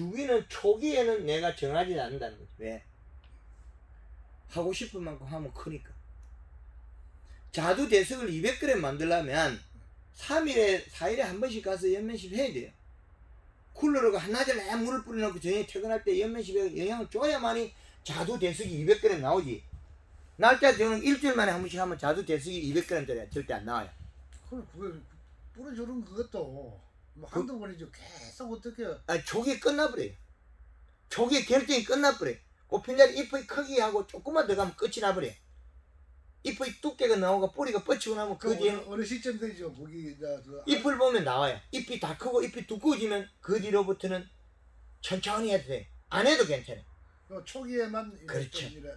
주기는 초기에는 내가 정하지 않는다는 거지. 왜? 하고 싶은 만큼 하면 크니까. 자두 대석을 200g 만들려면 3일에 4일에 한 번씩 가서 연면식 해야 돼요. 쿨러로 한나절 내 물을 뿌려놓고 저녁에 퇴근할 때 연면식에 영향을 줘야만이 자두 대석이 200g 나오지. 날짜 저는 일주일 만에 한 번씩 하면 자두 대석이 200g짜리 절대 안 나와요. 그걸 뿌려주는 그것도 뭐 한두 번이죠. 계속 어떻게 조기에 끝나버려요. 조기에 결정이 끝나버려요. 꽃핀자리 잎의 크기하고 조금만 더 가면 끝이 나버려요. 잎의 두께가 나오고 뿌리가 뻗치고 나면 그 뒤에는 어느 시점 되죠. 거기 그 잎을 보면 나와요. 잎이 다 크고 잎이 두꺼워지면 그 뒤로부터는 천천히 해도 돼. 안 해도 괜찮아요. 초기에만 그렇죠. 이래.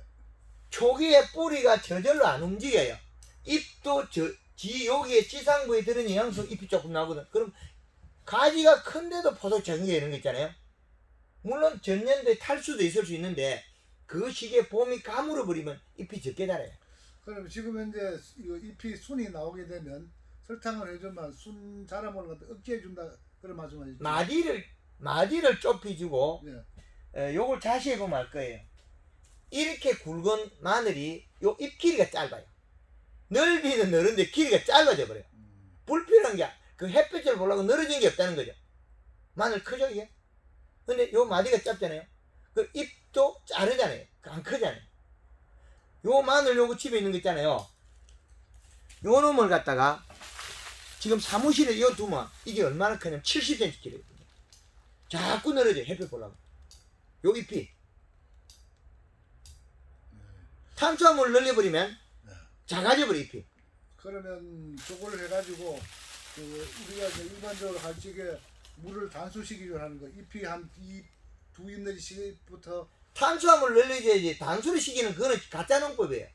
초기에 뿌리가 저절로 안 움직여요. 잎도 여기에 지상부에 들은 영양소 잎이 조금 나오거든. 그럼 가지가 큰데도 포도 적은 게 이런 거 있잖아요. 물론 전년도에 탈수도 있을 수 있는데 그 시기에 봄이 가물어 버리면 잎이 적게 자라요. 그럼 지금 현재 이거 잎이 순이 나오게 되면 설탕을 해주면 순 자라모를 갖다 억제해 준다 그런 말씀하시죠? 마디를 좁혀주고 예. 요걸 자세히 보면 알 거예요. 이렇게 굵은 마늘이 요 잎 길이가 짧아요. 넓이는 넓은데 길이가 짧아져 버려요. 불필요한 게 그 햇빛을 보려고 늘어진 게 없다는 거죠. 마늘 크죠 이게? 근데 요 마디가 짧잖아요. 그 잎도 자르잖아요. 안 크잖아요. 요 마늘 요거 집에 있는 거 있잖아요. 요 놈을 갖다가 지금 사무실에 요 두면 이게 얼마나 크냐면 70cm 길어요. 자꾸 늘어져요. 햇빛 보려고. 요 잎이 탄수화물을 늘려버리면 작아져 버려 잎이. 그러면 저걸 해가지고 그 우리가 이제 일반적으로 갈치게 물을 단수시키려 하는 거 잎이 한 두 잎 내지 시부터 탄수화물 늘려줘야지. 단수를 시키는 그거는 가짜 농법이에요.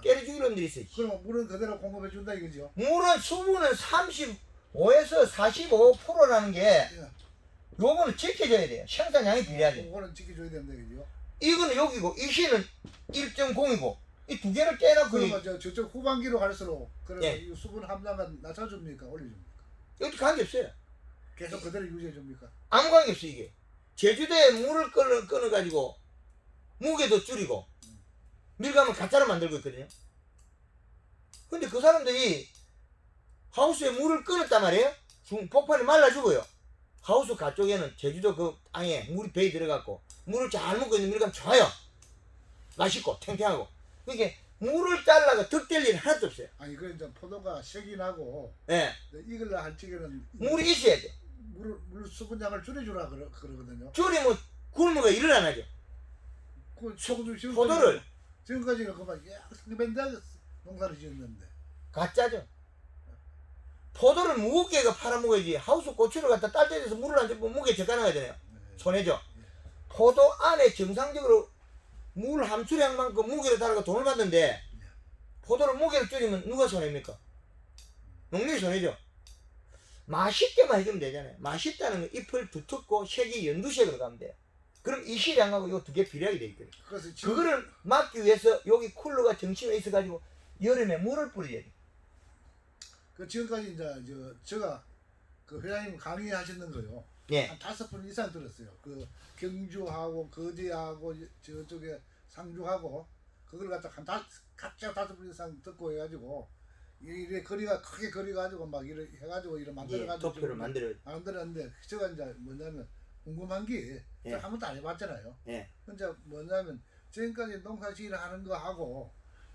깨를 죽이는 놈들이 있어요. 그럼 물은 그대로 공급해 준다 이거죠? 물은 수분은 35에서 45%라는 게 예. 요거는 지켜줘야 돼요. 생산량이 비례하죠. 그거는 지켜줘야 된다 이거죠? 이거는 여기고 이 시는 1.0이고 이 두 개를 떼놓고 그러면 저쪽 후반기로 갈수록 그래서 예. 이 수분 함량은 낮춰줍니까 올려줍니까? 여기 관계없어요. 계속 그대로 유지해 줍니까? 아무 관계없어 이게. 제주도에 물을 끊어가지고 무게도 줄이고 밀감을 가짜로 만들고 있거든요. 근데 그 사람들이 하우스에 물을 끊었단 말이에요. 폭발이 말라 죽어요. 하우스 가쪽에는 제주도 그 땅에 물이 배에 들어갔고 물을 잘 먹고 있는 밀감 좋아요. 맛있고 탱탱하고. 그게 물을 잘라가 득될 일은 하나도 없어요. 아니 그 이제 포도가 색이 나고 예. 이걸로 할 적에는 물이 있어야 돼. 물 수분량을 줄여주라 그러거든요. 줄이면 굶어가 일을 안 하죠. 그 지금 포도를 지금까지는 그만 상변대하게 농사를 지었는데 가짜죠. 포도를 무겁게 팔아먹어야지. 하우스 고추를 갖다 딸 때려서 물을 안 주면 무게 적게 나가잖아요. 손해죠. 포도 안에 정상적으로 물 함수량만큼 무게를 달아가 돈을 받는데 포도를 무게를 줄이면 누가 손해입니까? 농민이 손해죠. 맛있게만 해주면 되잖아요. 맛있다는 건 잎을 두텁고 색이 연두색으로 가면 돼요. 그럼 이 시량하고 이 두 개 비례하게 돼 있거든요. 그래서 지금 그거를 막기 위해서 여기 쿨러가 정심에 있어가지고 여름에 물을 뿌려야 돼. 그 지금까지 이제 제가 그 회장님 강의하시는 거요. 예. 한 5번 이상 들었어요. 그 경주하고 거제하고 저쪽에 상주하고 그걸 갖다 각자 5번 이상 듣고 해가지고 이래 거리가 크게 거리가지고 막 이래 해가지고 이래 만들어가지고 도표를 만들었는데 제가 이제 뭐냐면 궁금한 게 예. 한 번도 안 해봤잖아요. 예. 근데 뭐냐면 지금까지 농사지를 하는 거 하고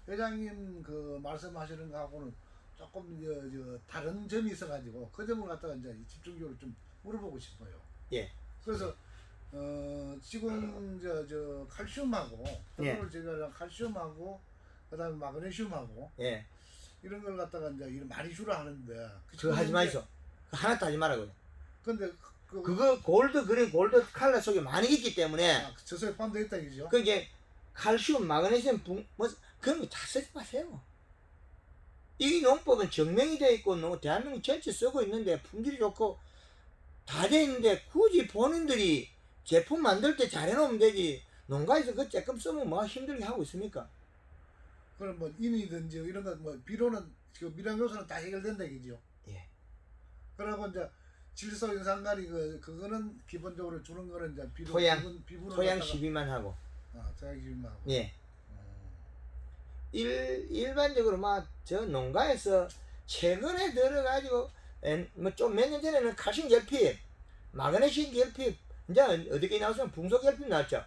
회장님 그 말씀하시는 거 하고는 조금 저 다른 점이 있어가지고 그 점을 갖다가 이제 집중적으로 좀 물어보고 싶어요. 예. 그래서 지금 저 칼슘하고 예. 오늘 제가 칼슘하고 그다음에 마그네슘하고 예. 이런 걸 갖다가 이제 이런 많이 주라 하는데 그거 하지 마이소. 하나도 하지 말라고요. 근데 그거 골드 그린 골드 칼라 속에 많이 있기 때문에 저소에 포함되어 있다 이죠. 그게 칼슘, 마그네슘, 뭐 그런 거 다 쓰지 마세요. 이 농법은 증명이 되어 있고 대한민국 전체 쓰고 있는데 품질이 좋고 다 돼 있는데 굳이 본인들이 제품 만들 때 잘해놓으면 되지. 농가에서 그 조금 쓰면 뭐 힘들게 하고 있습니까? 그럼 뭐 인이든지 이런 거 뭐 비료는 지금 미량 요소는 다 해결된다 이죠. 예. 그러고 이제 질소 인산가리 그거는 기본적으로 주는 거는 이제 비료 비분을 토양 갖다가- 12만 하고. 토양 12만 하고. 예. 일반적으로 막 저 농가에서 최근에 들어가지고 뭐 좀 몇 년 전에는 칼슘 결핍, 마그네슘 결핍, 이제 어떻게 나왔으면 붕소 결핍 나왔죠.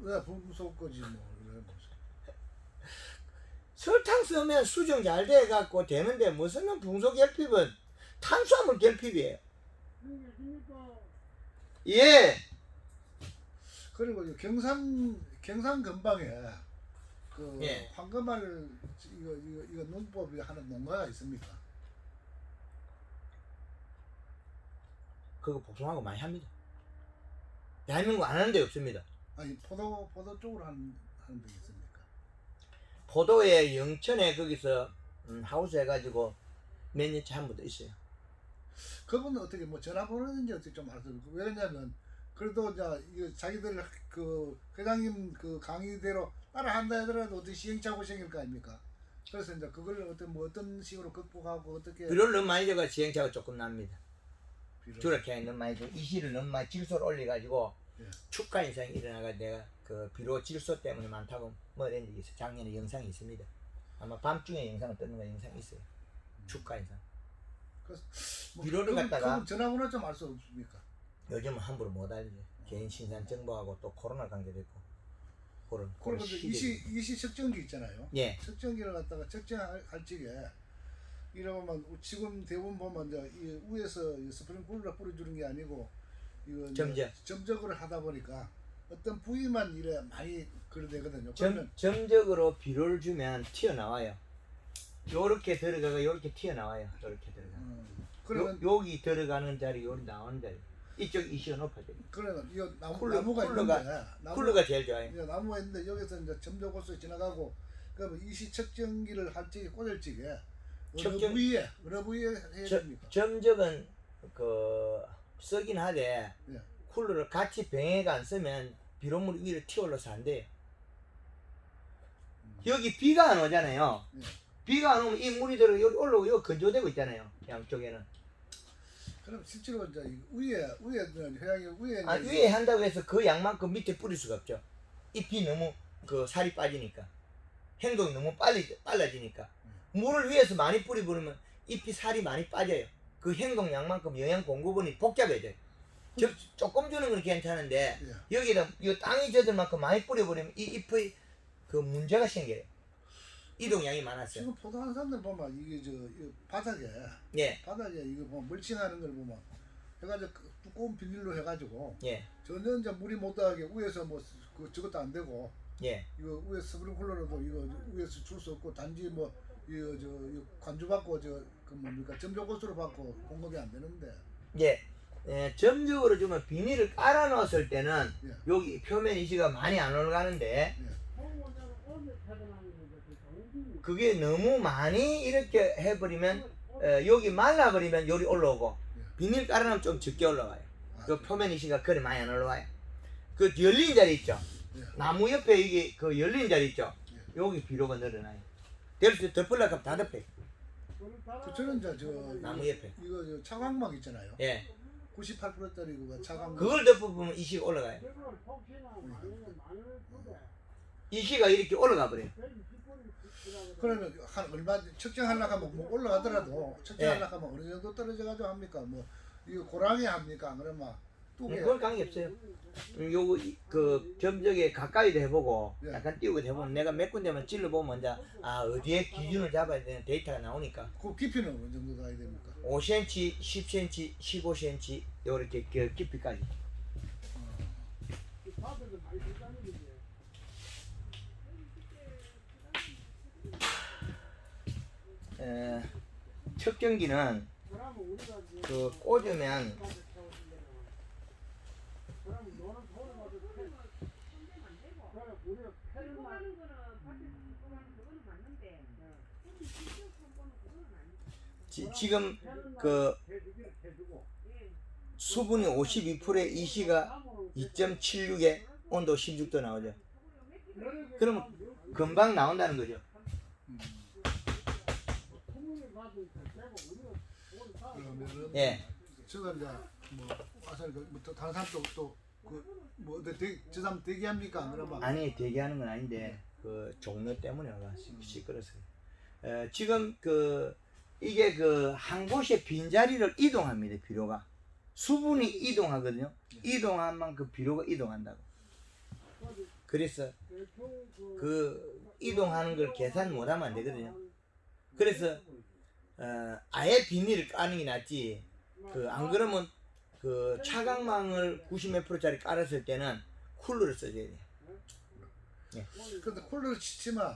왜 분석 거지 뭐. 그래, 뭐. 설탕 쓰면 수정 잘 돼 갖고 되는데 무슨 붕소 결핍은 탄수화물 결핍이에요. 예. 그리고 이 경상 근방에 그 예. 황금알 이거 농법이 하는 농가가 있습니까? 그거 복숭아하고 많이 합니다. 대한민국 안 하는 데 없습니다. 아니 포도 쪽으로 하는 데 있습니까? 포도에 영천에 거기서 하우스 해가지고 몇 년째 한 번도 있어요. 그분은 어떻게 뭐 전화번호든지 어떻게 좀 알아서 왜냐면 그래도 이제 이거 자기들 그 회장님 그 강의대로 따라한다 하더라도 어떻게 시행착오 생길 거 아닙니까? 그래서 이제 그걸 어떤 식으로 극복하고 어떻게 비료를 너무 많이 줘가 지행차가 조금 납니다. 비료- 주력해 너무 많이 줘. 이시를 너무 많이 질소를 올려가지고 예. 축가 현상이 일어나가 내가 그 비료 질소 때문에 많다고 뭐 이런 적이 있어요. 작년에 영상이 있습니다. 아마 밤중에 영상을 뜨는 거 영상이 있어요. 축가 현상. 그래서 비료를 갖다가 그분 전화번호 좀 알 수 없습니까? 요즘은 함부로 못 알죠. 개인 신산 정보하고 또 코로나 관계도 있고. 그런 그리고 시대죠. 이시 측정기 있잖아요. 예. 측정기를 갖다가 측정할 적에 이러면 지금 대부분 보면 이제 이 위에서 스프링클러 뿌려주는 게 아니고 이거 이제 점적으로 하다 보니까 어떤 부위만 이래 많이 그러되거든요. 그러면 점적으로 비료를 주면 튀어나와요. 요렇게 들어가가 요렇게 튀어나와요. 요렇게 들어가. 그러면 여기 들어가는 자리, 여기 나오는 자리. 이쪽 이시가 높아져요. 그러면 이 쿨러가- 나무가 있는데 쿨러가 제일 좋아요. 이 나무가 있는데 여기서 이제 점적으로 지나가고 그러면 이시 측정기를 할 적에 꽂을 적에 어느 부위에 해야 됩니까? 점적은 그 쓰긴 하되 예. 쿨러를 같이 병해가 안 쓰면 비료물 위로 튀어올라서 안 돼요. 여기 비가 안 오잖아요. 예. 비가 안 오면 이 물이 들어 여기 올라오고 여기 건조되고 있잖아요. 양쪽에는. 그럼 실제로 이제 위에 회양이 위에 아, 이제 위에 한다고 해서 그 양만큼 밑에 뿌릴 수가 없죠. 잎이 너무 그 살이 빠지니까. 행동이 너무 빨라지니까. 물을 위에서 많이 뿌리면 잎이 살이 많이 빠져요. 그 행동량만큼 영양 공급원이 복잡해져요. 조금 주는 건 괜찮은데 예. 여기다 이 땅이 젖을 만큼 많이 뿌려버리면 이 잎의 그 문제가 생겨요. 이동량이 많았어요. 지금 포도하는 사람들 보면 이게 이 바닥에 예, 이거 보면 멀칭하는 걸 보면 해가지고 두꺼운 비닐로 해가지고 예, 전혀 이제 물이 못 닿게 위에서 뭐 저것도 안 되고 예. 이거 위에 스프링클러로도 이거 위에서 줄 수 없고 단지 뭐 이거 관주 받고 그 뭡니까 점적고수로 받고 공급이 안 되는데 예. 점적으로 주면 비닐을 깔아 넣었을 때는 예. 여기 표면 이시가 많이 안 올라가는데 그게 너무 많이 이렇게 해버리면 여기 말라버리면 여기 올라오고 비닐 깔아놓으면 좀 적게 올라와요. 요 표면 이시가 그리 많이 안 올라와요. 그 열린 자리 있죠. 예. 나무 옆에 이게 그 열린 자리 있죠. 여기 비료가 늘어나요. 될 덮으려고 하면 다 덮어요. 저는 이제 나무 옆에. 이거 차광막 있잖아요. 예. 98%짜리 그거 차광막. 그걸 덮어보면 이시가 올라가요. 이시가 이렇게 올라가 버려요. 그러면 한 얼마 측정하려고 하면 뭐 올라가더라도 측정하려고 하면 어느 정도 떨어져 가지고 합니까? 뭐 이거 고랑이 합니까? 그러면 뚝에 그걸 관계 없어요. 요거 그 점적에 가까이도 해보고 예. 약간 띄우고 해보면 내가 몇 군데만 찔러보면 이제 아 어디에 기준을 잡아야 되는 데이터가 나오니까 그 깊이는 어느 정도 가야 됩니까? 5cm, 10cm, 15cm 요렇게 그 깊이까지. 측정기는 그 꽂으면 지금 그 수분이 52%에 이시가 2.76에 온도 16도 나오죠. 그럼 금방 나온다는 거죠. 그러면은 예. 제가 이제 뭐 와서 뭐또 다른 사람 또그뭐 저 사람 대기합니까? 안 그러면 아니 대기하는 건 아닌데 그 종로 때문에 와가 시끄러서요. 지금 그 이게 그 한 곳에 빈 자리를 이동합니다. 비료가 수분이 이동하거든요. 이동한 만큼 비료가 이동한다고. 그래서 그 이동하는 걸 계산 못하면 안 되거든요. 그래서 아예 비닐을 까는 게 낫지. 그 안 그러면 그 차광망을 90몇 프로짜리 깔았을 때는 쿨러를 써줘야 돼요. 예. 근데 콜로를 치지만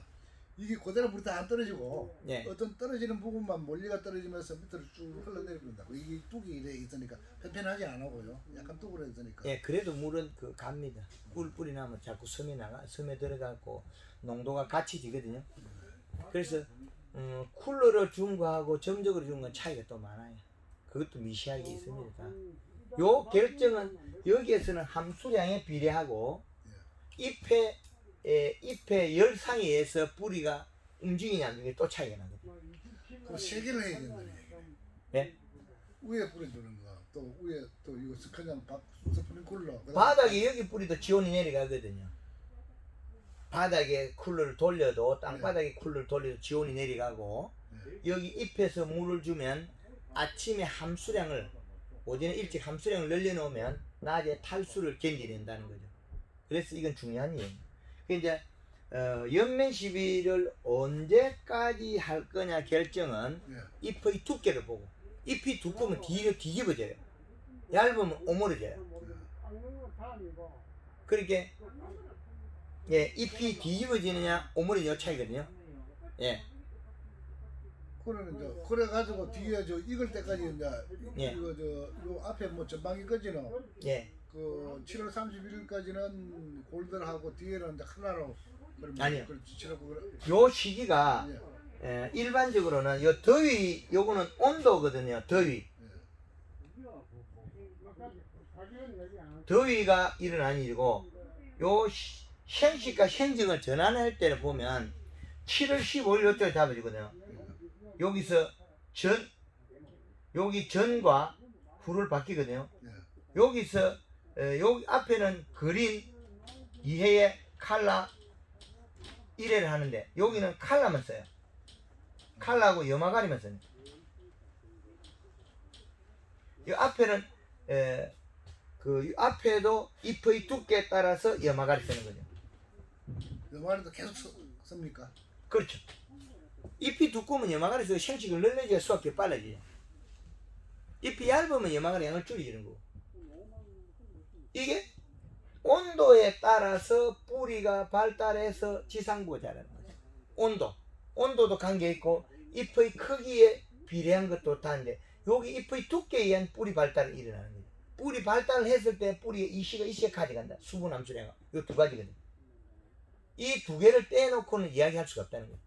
이게 그대로 물이 다 안 떨어지고 예. 어떤 떨어지는 부분만 몰리가 떨어지면서 밑으로 쭉 흘러내려온다고. 이게 뚝이 이래 있으니까 편편하지 안 하고요. 약간 뚝으로 있으니까. 예, 그래도 물은 그 갑니다. 꿀 나면 자꾸 섬에 들어가고 농도가 같이 지거든요. 그래서 쿨러를 준 거하고 점적으로 준 건 차이가 또 많아요. 그것도 미시하게 있습니다. 요 결정은 여기에서는 함수량에 비례하고 잎의 열상에 의해서 뿌리가 움직이냐 안 움직이냐 또 차이가 나거든요. 그럼 세 개를 해야 된다는 얘기네. 예? 위에 뿌려주는 거, 또 위에 또 이거 그냥 스프링클러. 바닥에 여기 뿌리도 지온이 내려가거든요. 바닥에 쿨러를 돌려도 땅바닥에 쿨러를 돌려도 지온이 내려가고 여기 잎에서 물을 주면 아침에 함수량을 오전에 일찍 함수량을 늘려놓으면 낮에 탈수를 견디낸다는 거죠. 그래서 이건 중요한 이유예요. 이제 연면 시비를 언제까지 할 거냐 결정은 잎의 두께를 보고 잎이 두꺼우면 뒤집어져요. 얇으면 오므려져요. 그렇게 예, 잎이 뒤집어지느냐 오므려지느 차이거든요. 예. 그러는 이제 그래 가지고 뒤에 저 익을 때까지 이제 예. 이거 요 앞에 뭐 전방이 꺼지는 예. 그 7월 31일까지는 골드하고 뒤에는 이제 칼라로 아니요. 칠하고 요 시기가 일반적으로는 요 더위 요거는 온도거든요. 더위가 일어나는 일이고 요 생식과 생증을 전환할 때를 보면 7월 15일 요쪽에 잡아주거든요. 여기서 여기 전과 후를 바뀌거든요. 여기서 여기 앞에는 그린 2회에 칼라 1회를 하는데 여기는 칼라만 써요. 칼라하고 염화가리만 써요. 이 앞에는 그 앞에도 잎의 두께에 따라서 염화가리 쓰는 거죠. 염화가리도 계속 씁니까? 그렇죠. 잎이 두꺼우면 염화가리 써서 생식을 늘려줘야 수확이 빨라지죠. 잎이 얇으면 염화가리 양을 줄이는 거고. 이게 온도에 따라서 뿌리가 발달해서 지상부가 자라는 거죠. 온도도 관계있고 잎의 크기에 비례한 것도 다른데 여기 잎의 두께에 의한 뿌리 발달이 일어나는 거죠. 뿌리 발달을 했을 때 뿌리의 이시가 가져간다. 수분 함수량이 이 두 가지거든요. 이 두 개를 떼놓고는 이야기할 수가 없다는 거예요.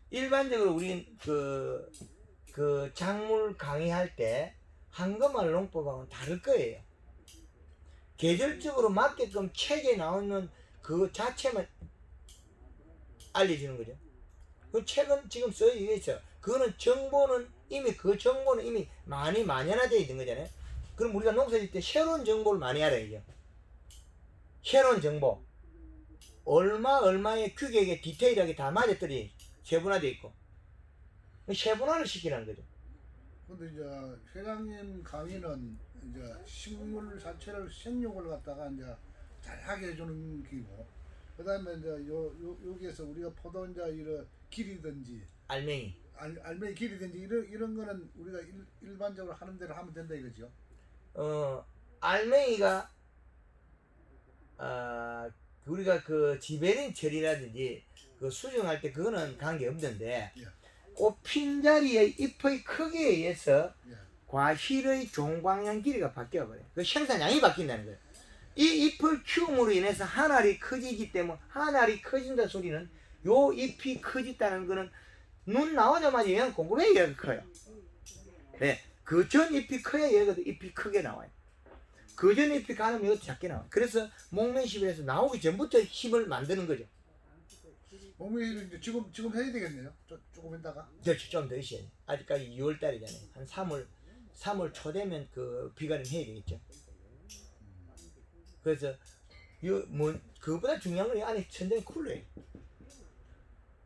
일반적으로 우리는 그 작물 강의할 때 한금알 농법하고는 다를 거예요. 계절적으로 맞게끔 책에 나오는 그 자체만 알려주는 거죠. 그 책은 지금 써져 있어요. 그거는 정보는 이미 많이 만연화되어 있는 거잖아요. 그럼 우리가 농사 짓을 때 새로운 정보를 많이 알아야죠. 새로운 정보. 얼마의 규격에 디테일하게 다 맞아떨어져 세분화되어 있고. 세분화를 시키라는 거죠. 근데 이제 회장님 강의는 이제 식물 자체를 생육을 갖다가 이제 잘하게 해주는 기고, 그다음에 이제 여기에서 우리가 포도 이제 이런 길이든지 알맹이 길이든지 이런 거는 우리가 일반적으로 하는 대로 하면 된다 이거죠. 알맹이가 우리가 그 지베린 처리라든지 그 수정할 때 그거는 관계 없는데 꽃핀 자리의 잎의 크기에 의해서 과실의 종방향 길이가 바뀌어버려요. 그 생산량이 바뀐다는 거예요. 이 잎을 키움으로 인해서 한 알이 커지기 때문에 한 알이 커진다 소리는 요 잎이 커진다는 거는 눈 나오자마자 얘는 공급해 얘가 커요. 네, 그 전 잎이 커야 얘가 잎이 크게 나와요. 그 전 잎이 가면 이것도 작게 나와요. 그래서 목매십에서 나오기 전부터 잎을 만드는 거죠. 목매십을 이제 지금 해야 되겠네요. 조금 있다가. 그렇죠. 좀 더 있어야 돼요. 아직까지 2월 달이잖아요. 한 3월 3월 초 되면 그 비가림 해야 되겠죠. 그래서 그보다 중요한 건 이 안에 천장이 쿨러예요.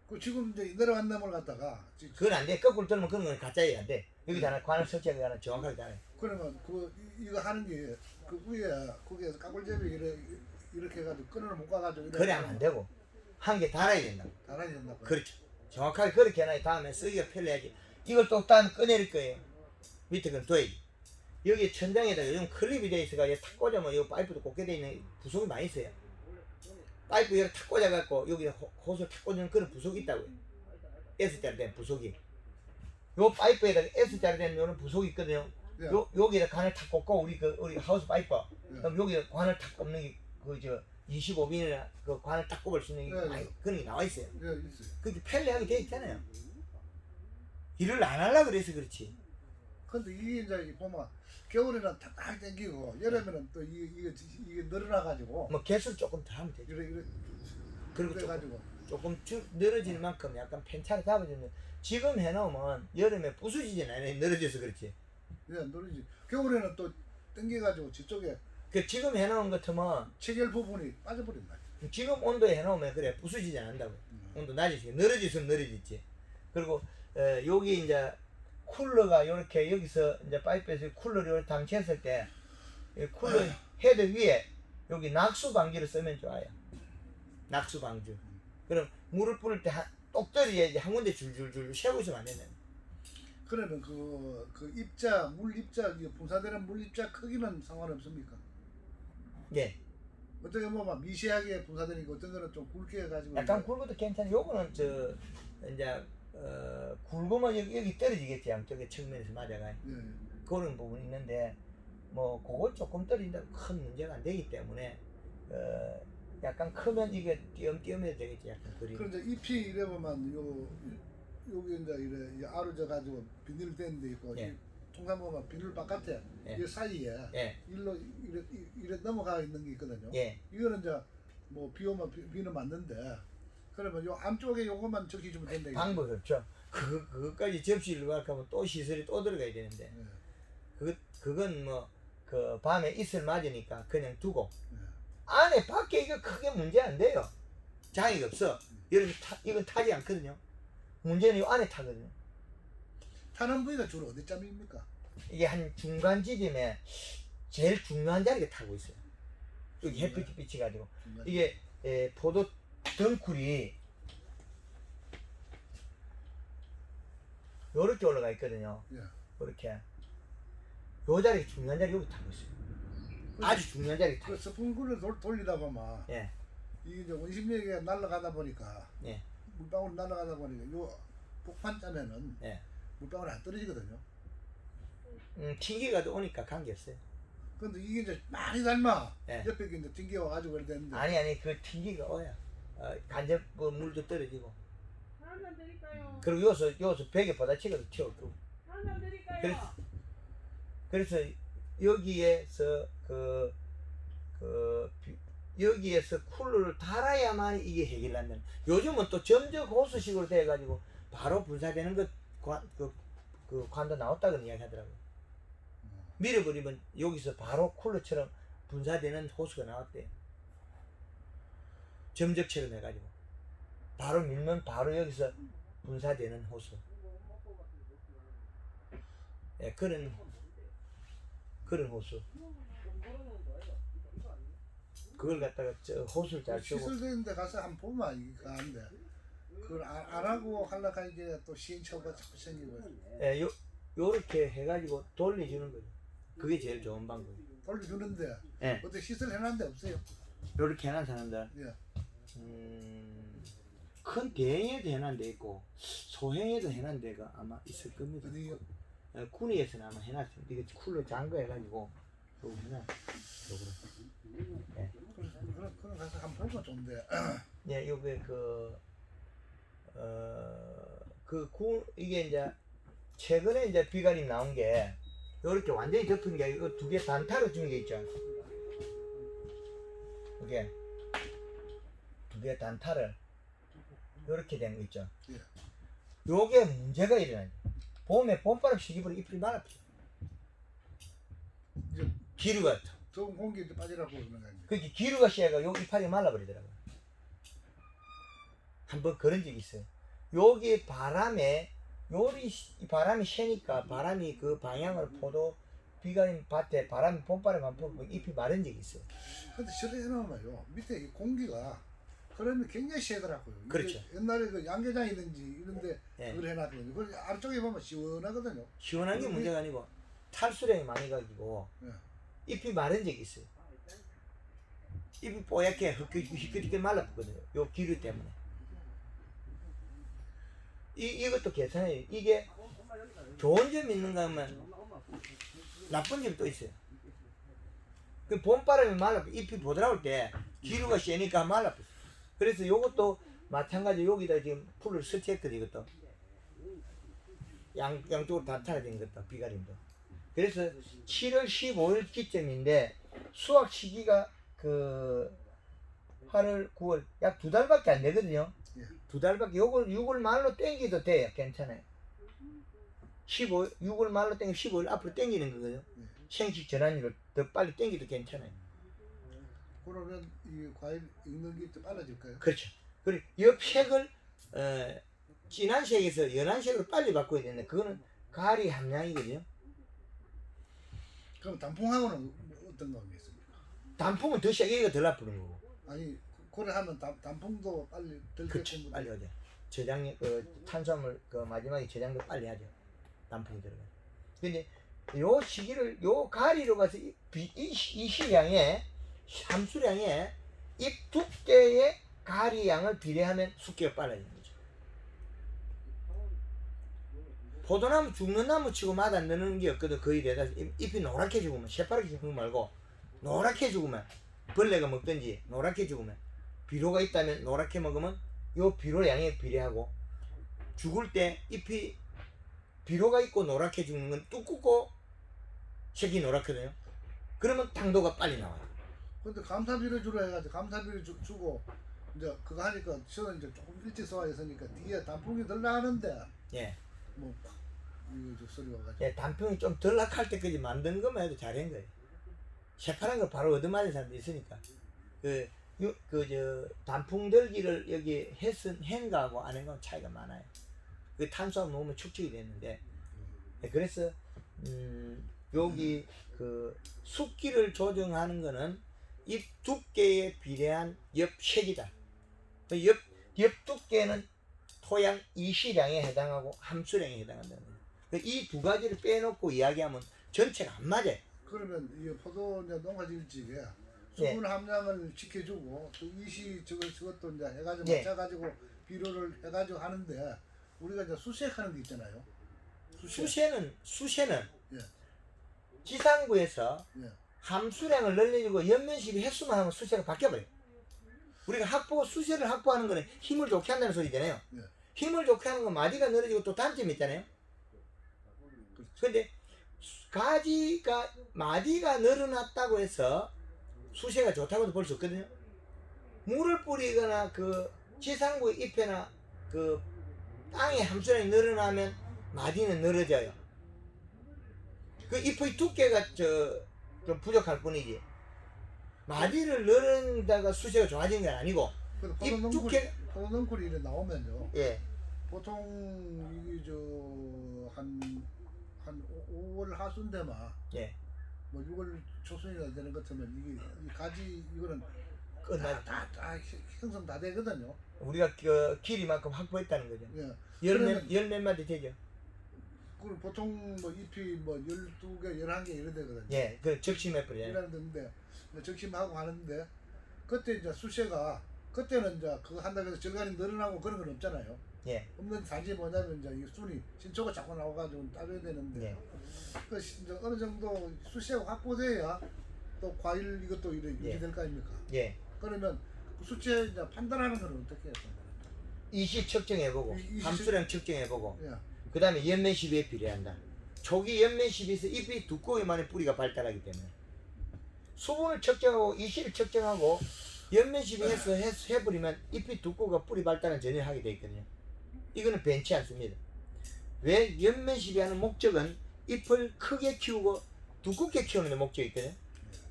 그 지금 이제 내려간 나무를 갖다가 그건 안 돼. 거꾸로 들면 그런 건 가짜예요. 안 돼. 여기다 하나 관을 설치하고 하나 정확하게 다 해. 그러면 이거 하는 게 그 위에 거기에서 까불제비 이렇게 해가지고 끈을 못 가가지고 그래 하면 안 되고 한 개 달아야 된다. 달아야 된다. 그렇죠. 정확하게 그렇게 해놔야 다음에 쓰기가 편리하지. 이걸 또 다음 꺼내릴 거예요. 밑에 건 둬야지. 여기 천장에다 요즘 클립이 돼 있어가지고 탁 꽂으면 이 파이프도 꽂게 돼 있는 부속이 많이 있어요. 파이프 여기 탁 꽂아갖고 여기 호스를 탁 꽂는 그런 부속이 있다고요. S자로 된 부속이. 요 파이프에다가 S자로 된 요런 부속이 있거든요. 예. 여기다 관을 탁 꽂고 우리 하우스 파이프. 예. 그럼 여기 관을 탁 꽂는 게 그 25mm나 그 관을 딱 꼽을 수 있는 게 예, 예. 많이 그런 게 나와 있어요. 예, 있어요. 그렇게 편리하게 돼 있잖아요. 일을 안 하려고 그래서 그렇지. 근데 이게 이제 보면 겨울에는 탁탁 당기고 여름에는 또 이게 늘어나가지고 뭐 개수를 조금 더 하면 되죠. 이래 그리고 그래가지고 조금 늘어질 만큼 약간 편차를 잡아주면 지금 해놓으면 여름에 부수지진 않아요. 늘어져서 그렇지. 예, 늘어지. 겨울에는 또 당겨가지고 저쪽에 그 지금 해놓은 것 같으면 체결 부분이 빠져버린다. 지금 온도에 해놓으면 그래 부수지진 않는다고. 온도 낮으시게 늘어지면 늘어지지. 그리고 여기 이제 쿨러가 이렇게 여기서 이제 파이프에서 쿨러를 이렇게 당쳤을 때 이 쿨러 헤드 위에 여기 낙수 방지를 쓰면 좋아요. 낙수 방지. 그럼 물을 뿌릴 때 똑 떨어져야지 한 군데 줄줄줄 세고 있으면 안 되네. 그러면 물 입자 분사되는 물 입자 크기는 상관없습니까? 예. 어떻게 보면 미세하게 분사되니까 어떤 거는 좀 굵게 해가지고 약간 굵어도 괜찮아. 요거는 이제 굵으면 여기 떨어지겠지. 양쪽에 측면에서 맞아가. 예. 그런 부분이 있는데 뭐 그거 조금 떨어진다고 큰 문제가 안 되기 때문에 약간 크면 이게 띄엄띄엄해야 되겠지. 약간 그림. 그럼 이제 잎이 이래 보면 여기 이제 이래 아르져 가지고 비닐 된 데 있고 예. 통상 보면 비닐 바깥에 예. 이 사이에 예. 일로 이래 넘어가 있는 게 있거든요. 예. 이거는 이제 뭐 비 오면 비는 맞는데 그러면 요 안쪽에 요것만 적셔주면 된다. 이거죠. 방법이 없죠. 그거까지 접시를 가면 또 시설이 또 들어가야 되는데 예. 그건 뭐 그 밤에 이슬 맞으니까 그냥 두고 예. 안에 밖에 이거 크게 문제 안 돼요. 장애가 없어. 이건 타지 않거든요. 문제는 이 안에 타거든요. 타는 부위가 주로 어디쯤입니까? 이게 한 중간 지점에 제일 중요한 자리에 타고 있어요. 여기 햇빛이 비치가지고 이게 포도 덩쿨이 요렇게 올라가 있거든요. 예. 이렇게 요 자리 중요한 자리 여기 타고 있어요. 아주 중요한 자리 타고 그 있어요. 스푼구를 돌리다 보면 예. 이게 이제 원심력에 날아가다 보니까 예. 물방울 날아가다 보니까 요 폭판자면은 예. 물방울이 안 떨어지거든요. 튕기가 오니까 관계없어요. 근데 이게 이제 많이 닮아. 예. 옆에 이제 튕겨와가지고 그래 되는데. 아니 그 튕기가 오야. 간접 물도 떨어지고. 한잔 드릴까요? 그리고 여기서 벽에 받아치고도 튀어오고. 한잔 드릴까요? 그래서 여기에서 여기에서 쿨러를 달아야만 이게 해결한다는. 요즘은 또 점적 호스식으로 돼가지고 바로 분사되는 그 관도 나왔다 그런 이야기 하더라고요. 밀어버리면 여기서 바로 쿨러처럼 분사되는 호스가 나왔대요. 점적처럼 해가지고 바로 밀면 바로 여기서 분사되는 호스. 예, 그런 호수. 그걸 갖다가 저 호수를 잘 쓰고. 시설되는 데 가서 한번 보면 이게 가는데 그걸 안 하고 하려고 하니까 또 시행착오가 자꾸 생기고. 예, 요렇게 해가지고 돌려주는 거죠. 그게 제일 좋은 방법이에요. 돌려주는데 예. 어떻게 시설 해놓은 데 없어요? 요렇게 해놓은 사람들 예. 큰 대형에도 해놓은 데 있고 소형에도 해놓은 데가 아마 있을 겁니다. 어디요? 군위에서는 아마 해놨어요. 이게 쿨러 잠궈 해가지고 요거 해놨어요. 요거를. 예. 그럼 가서 한번 보면 좋은데. 예, 요게 이게 이제 최근에 이제 비가림 나온 게 요렇게 완전히 덮은 게 이거 두 개 단타로 준 게 있죠. 이게 두 개 단타를 요렇게 된 거 있죠. 예. 요게 문제가 일어나요. 봄에 봄바람 시기부터 잎이 말아버려. 이제 기류가 더운 공기 빠지라고 그러는 거 아닙니까? 그렇게 기류가 씌어가 요 이파리 말라버리더라고요. 한번 그런 적이 있어요. 여기 바람에 이 바람이 새니까 바람이 그 방향을 포도 비가린 밭에 바람이 봄바람만 불고 잎이 마른 적이 있어요. 근데 저래 해놓으면요 밑에 이 공기가 그러면 굉장히 세더라고요. 이게 그렇죠. 옛날에 그 양계장이든지 이런데 예. 그걸 해놨거든요. 그 아래쪽에 보면 시원하거든요. 시원한 게 문제가 아니고 탈수량이 많이 가지고 예. 잎이 마른 적이 있어요. 잎이 뽀얗게 희끗희끗 말라붙거든요. 요 기류 때문에. 이것도 괜찮아요. 이게 좋은 점이 있는가 하면 나쁜 점이 또 있어요. 그 봄바람이 말라 잎이 보드라올 때 기류가 세니까 말라붙어요. 그래서 요것도 마찬가지 여기다 지금 풀을 설치했거든요. 이것도 양쪽으로 다 달아진 것도 비가림도. 그래서 7월 15일 기점인데 수확 시기가 그 8월 9월 약 2달밖에 안 되거든요. 예. 2달밖에 요걸 6월 말로 땡기도 돼요. 괜찮아요. 6월 말로 땡기 15일 앞으로 땡기는 거거든요. 예. 생식 전환율을 더 빨리 땡기도 괜찮아요. 그러면 이 과일 익는 게 좀 빨라질까요? 그렇죠. 그리고 옆색을 진한 색에서 연한 색으로 빨리 바꿔야 되는데 그거는 가리 함량이거든요. 그럼 단풍하고는 어떤 거 있습니까? 단풍은 더 세게 덜 아프는 거고. 아니 그래 하면 단풍도 빨리 덜 그렇죠. 겠는 빨리 하죠. 저장 탄수화물 그 마지막에 저장도 빨리 하죠. 단풍이 들어가. 근데 요 시기를 요 가리로 가서 이 시량에 함수량에 잎 두께의 가리 양을 비례하면 숙기가 빨라지는 거죠. 포도나무 죽는 나무 치고 맛 안 나는 게 없거든. 거의 대다수 잎이 노랗게 죽으면 새파랗게 죽는 거 말고 노랗게 죽으면 벌레가 먹든지 노랗게 죽으면 비료가 있다면 노랗게 먹으면 요 비료 양에 비례하고 죽을 때 잎이 비료가 있고 노랗게 죽는 건 두껍고 색이 노랗거든요. 그러면 당도가 빨리 나와요. 근데 감사비를 주로 해가지고 감사비를 주고 이제 그거 하니까 저는 이제 조금 일찍 쏘아있으니까 뒤에 단풍이 덜 나는데 예. 뭐 이거 소리 와가지고 예, 단풍이 좀 덜 낙할 때까지 만든 것만 해도 잘한 거예요. 새파란 걸 바로 얻어맞은 사람도 있으니까. 단풍 들기를 여기 한 거하고 안 한 거하고 차이가 많아요. 그 탄수화물 넣으면 축적이 됐는데. 예, 그래서, 여기 그 숫기를 조정하는 거는 잎 두께에 비례한 엽색이다. 엽 두께는 토양 이시량에 해당하고 함수량에 해당한다는 거예요. 이 두 가지를 빼놓고 이야기하면 전체가 안 맞아요. 그러면 이 포도 이제 농사질지에 예. 수분 함량을 지켜주고 또 이시 저것도 이제 해가지고 예. 맞춰가지고 비료를 해가지고 하는데 우리가 이제 수색하는 게 있잖아요. 수세는 예. 지상부에서 예. 함수량을 늘려주고 연면시비 횟수만 하면 수세가 바뀌어버려요. 우리가 수세를 확보하는 거는 힘을 좋게 한다는 소리잖아요. 예. 힘을 좋게 하는 건 마디가 늘어지고 또 단점이 있잖아요. 근데 마디가 늘어났다고 해서 수세가 좋다고도 볼 수 없거든요. 물을 뿌리거나 그 지상부 잎에나 그 땅의 함수량이 늘어나면 마디는 늘어져요. 그 잎의 두께가 좀 부족할 뿐이지. 마디를 늘린다가 수세가 좋아지는 게 아니고 잎 두께 포도 넝쿨이 이래 나오면요. 예. 보통 이게 한 5월 하순대만 예. 뭐 6월 초순이나 되는 것 같으면 이 가지 이거는 끝나 다 형성 다 되거든요. 우리가 그 길이만큼 확보했다는 거죠. 예. 열몇 마디 되죠. 그걸 보통 뭐 잎이 뭐 12개, 11개 이래 되거든요. 예. 그 적심해 버려요. 이러는데 적심하고 하는데 그때 이제 수세가 그때는 이제 그거 한다고 해서 절간이 늘어나고 그런 건 없잖아요. 예. 없는 단지 뭐냐면 이제 이 순이 신초가 자꾸 나와가지고 따져야 되는데 예. 그 이제 어느 정도 수세가 확보돼야 또 과일 이것도 이래 예. 유지될 거 아닙니까? 예. 그러면 그 수치 이제 판단하는 건 어떻게 해요? 이시 측정해보고 이시 함수량 측정해보고 예. 그 다음에 연면 시비에 비례한다. 초기 연면 시비에서 잎이 두꺼워야만이 뿌리가 발달하기 때문에 수분을 측정하고 이시를 측정하고 연면 시비에서 해버리면 잎이 두꺼워가 뿌리 발달은 전혀 하게 돼 있거든요. 이거는 변치 않습니다. 왜 연면 시비하는 목적은 잎을 크게 키우고 두껍게 키우는 데 목적이 있거든.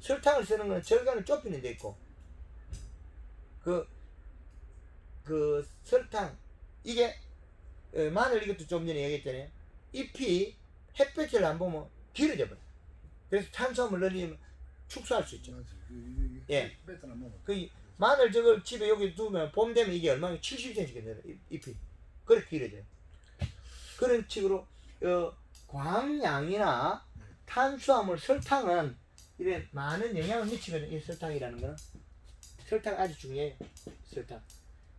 설탕을 쓰는 거는 절간을 좁히는 데 있고, 그 설탕, 이게 마늘 이것도 좀 전에 얘기했잖아요. 잎이 햇볕을 안 보면 길어져 버려. 그래서 탄수화물 넣으면 축소할 수 있죠. 예. 그 마늘 저걸 집에 여기 두면 봄 되면 이게 얼마나 70cm가 늘어 잎이. 그렇게 길어져요. 그런 식으로 광양이나 탄수화물, 설탕은 이래 많은 영향을 미치거든요. 이 설탕이라는 거는. 설탕 아주 중요해요.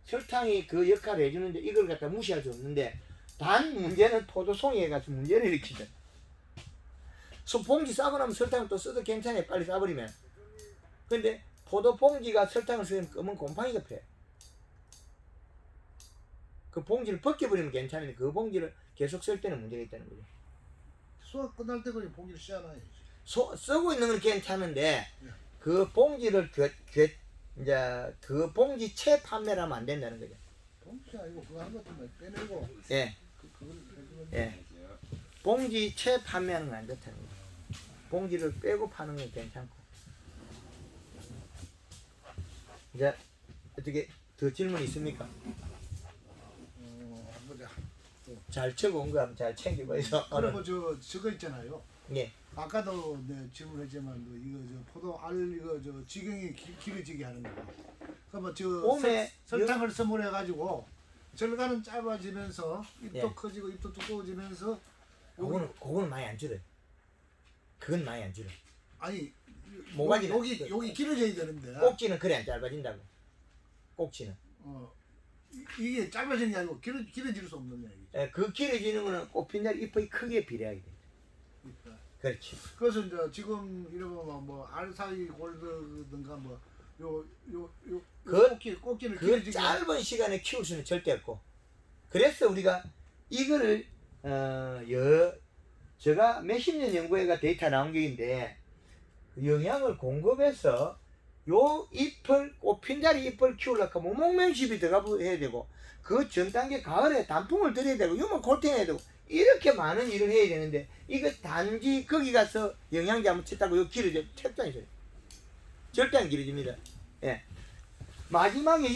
설탕이 그 역할을 해주는데 이걸 갖다 무시할 수 없는데, 단 문제는 포도송이에 가서 문제를 일으키죠. 봉지 싸고 나면 설탕을 또 써도 괜찮아요. 빨리 싸버리면. 근데 포도 봉지가 설탕을 쓰면 검은 곰팡이가 펴요. 그 봉지를 벗겨버리면 괜찮은데 그 봉지를 계속 쓸 때는 문제가 있다는 거죠. 수학 끝날 때 그냥 봉지를 씌워놔야지. 쓰고 있는 건 괜찮은데 그 봉지를 이제 그 봉지채 판매를 하면 안 된다는 거죠. 봉지 아니고 그거 한 것도 빼내고. 예. 예. 봉지채 판매하는 건 안 좋다는 거죠. 봉지를 빼고 파는 건 괜찮고. 이제 어떻게 더 질문 있습니까? 보자. 잘 쳐고 온 거 하면 잘 챙기고 해서. 그리고 저거 있잖아요. 예. 아까도 질문했지만 이거 포도 알 이거 지경이 길어지게 하는 거. 그러면 봄에 설탕을 선물해 가지고 절간은 짧아지면서 입도 예. 커지고 입도 두꺼워지면서 그거는 많이 안 줄어요. 그건 많이 안 줄어. 아니 모가지는 여기 길어져야 되는데 꼭지는 그래 안 짧아진다고. 꼭지는. 이게 짧아지는 게 아니고 길어질 수 없는 얘기죠. 예, 그 길어지는 거는 꽃핀 날 잎의 크기에 비례하게 돼. 그러니까. 그렇지. 그래서 이제 지금 이러면 뭐 알사이 골드든가 꽃기를 그 길어지게 짧은 시간에 키울 수는 절대 없고. 그래서 우리가 이거를 제가 몇십 년 연구해가 데이터 나온 게 있는데, 영양을 공급해서 요 잎을 꽃핀자리 잎을 키우려고 하면 목면십이 들어가 해야 되고, 그 전 단계 가을에 단풍을 들여야 되고, 요만 골탱해야 되고, 이렇게 많은 일을 해야 되는데, 이거 단지 거기 가서 영양제 한번 쳤다고 요 길어져 택도 아니죠. 절대 안 길어집니다. 예. 마지막에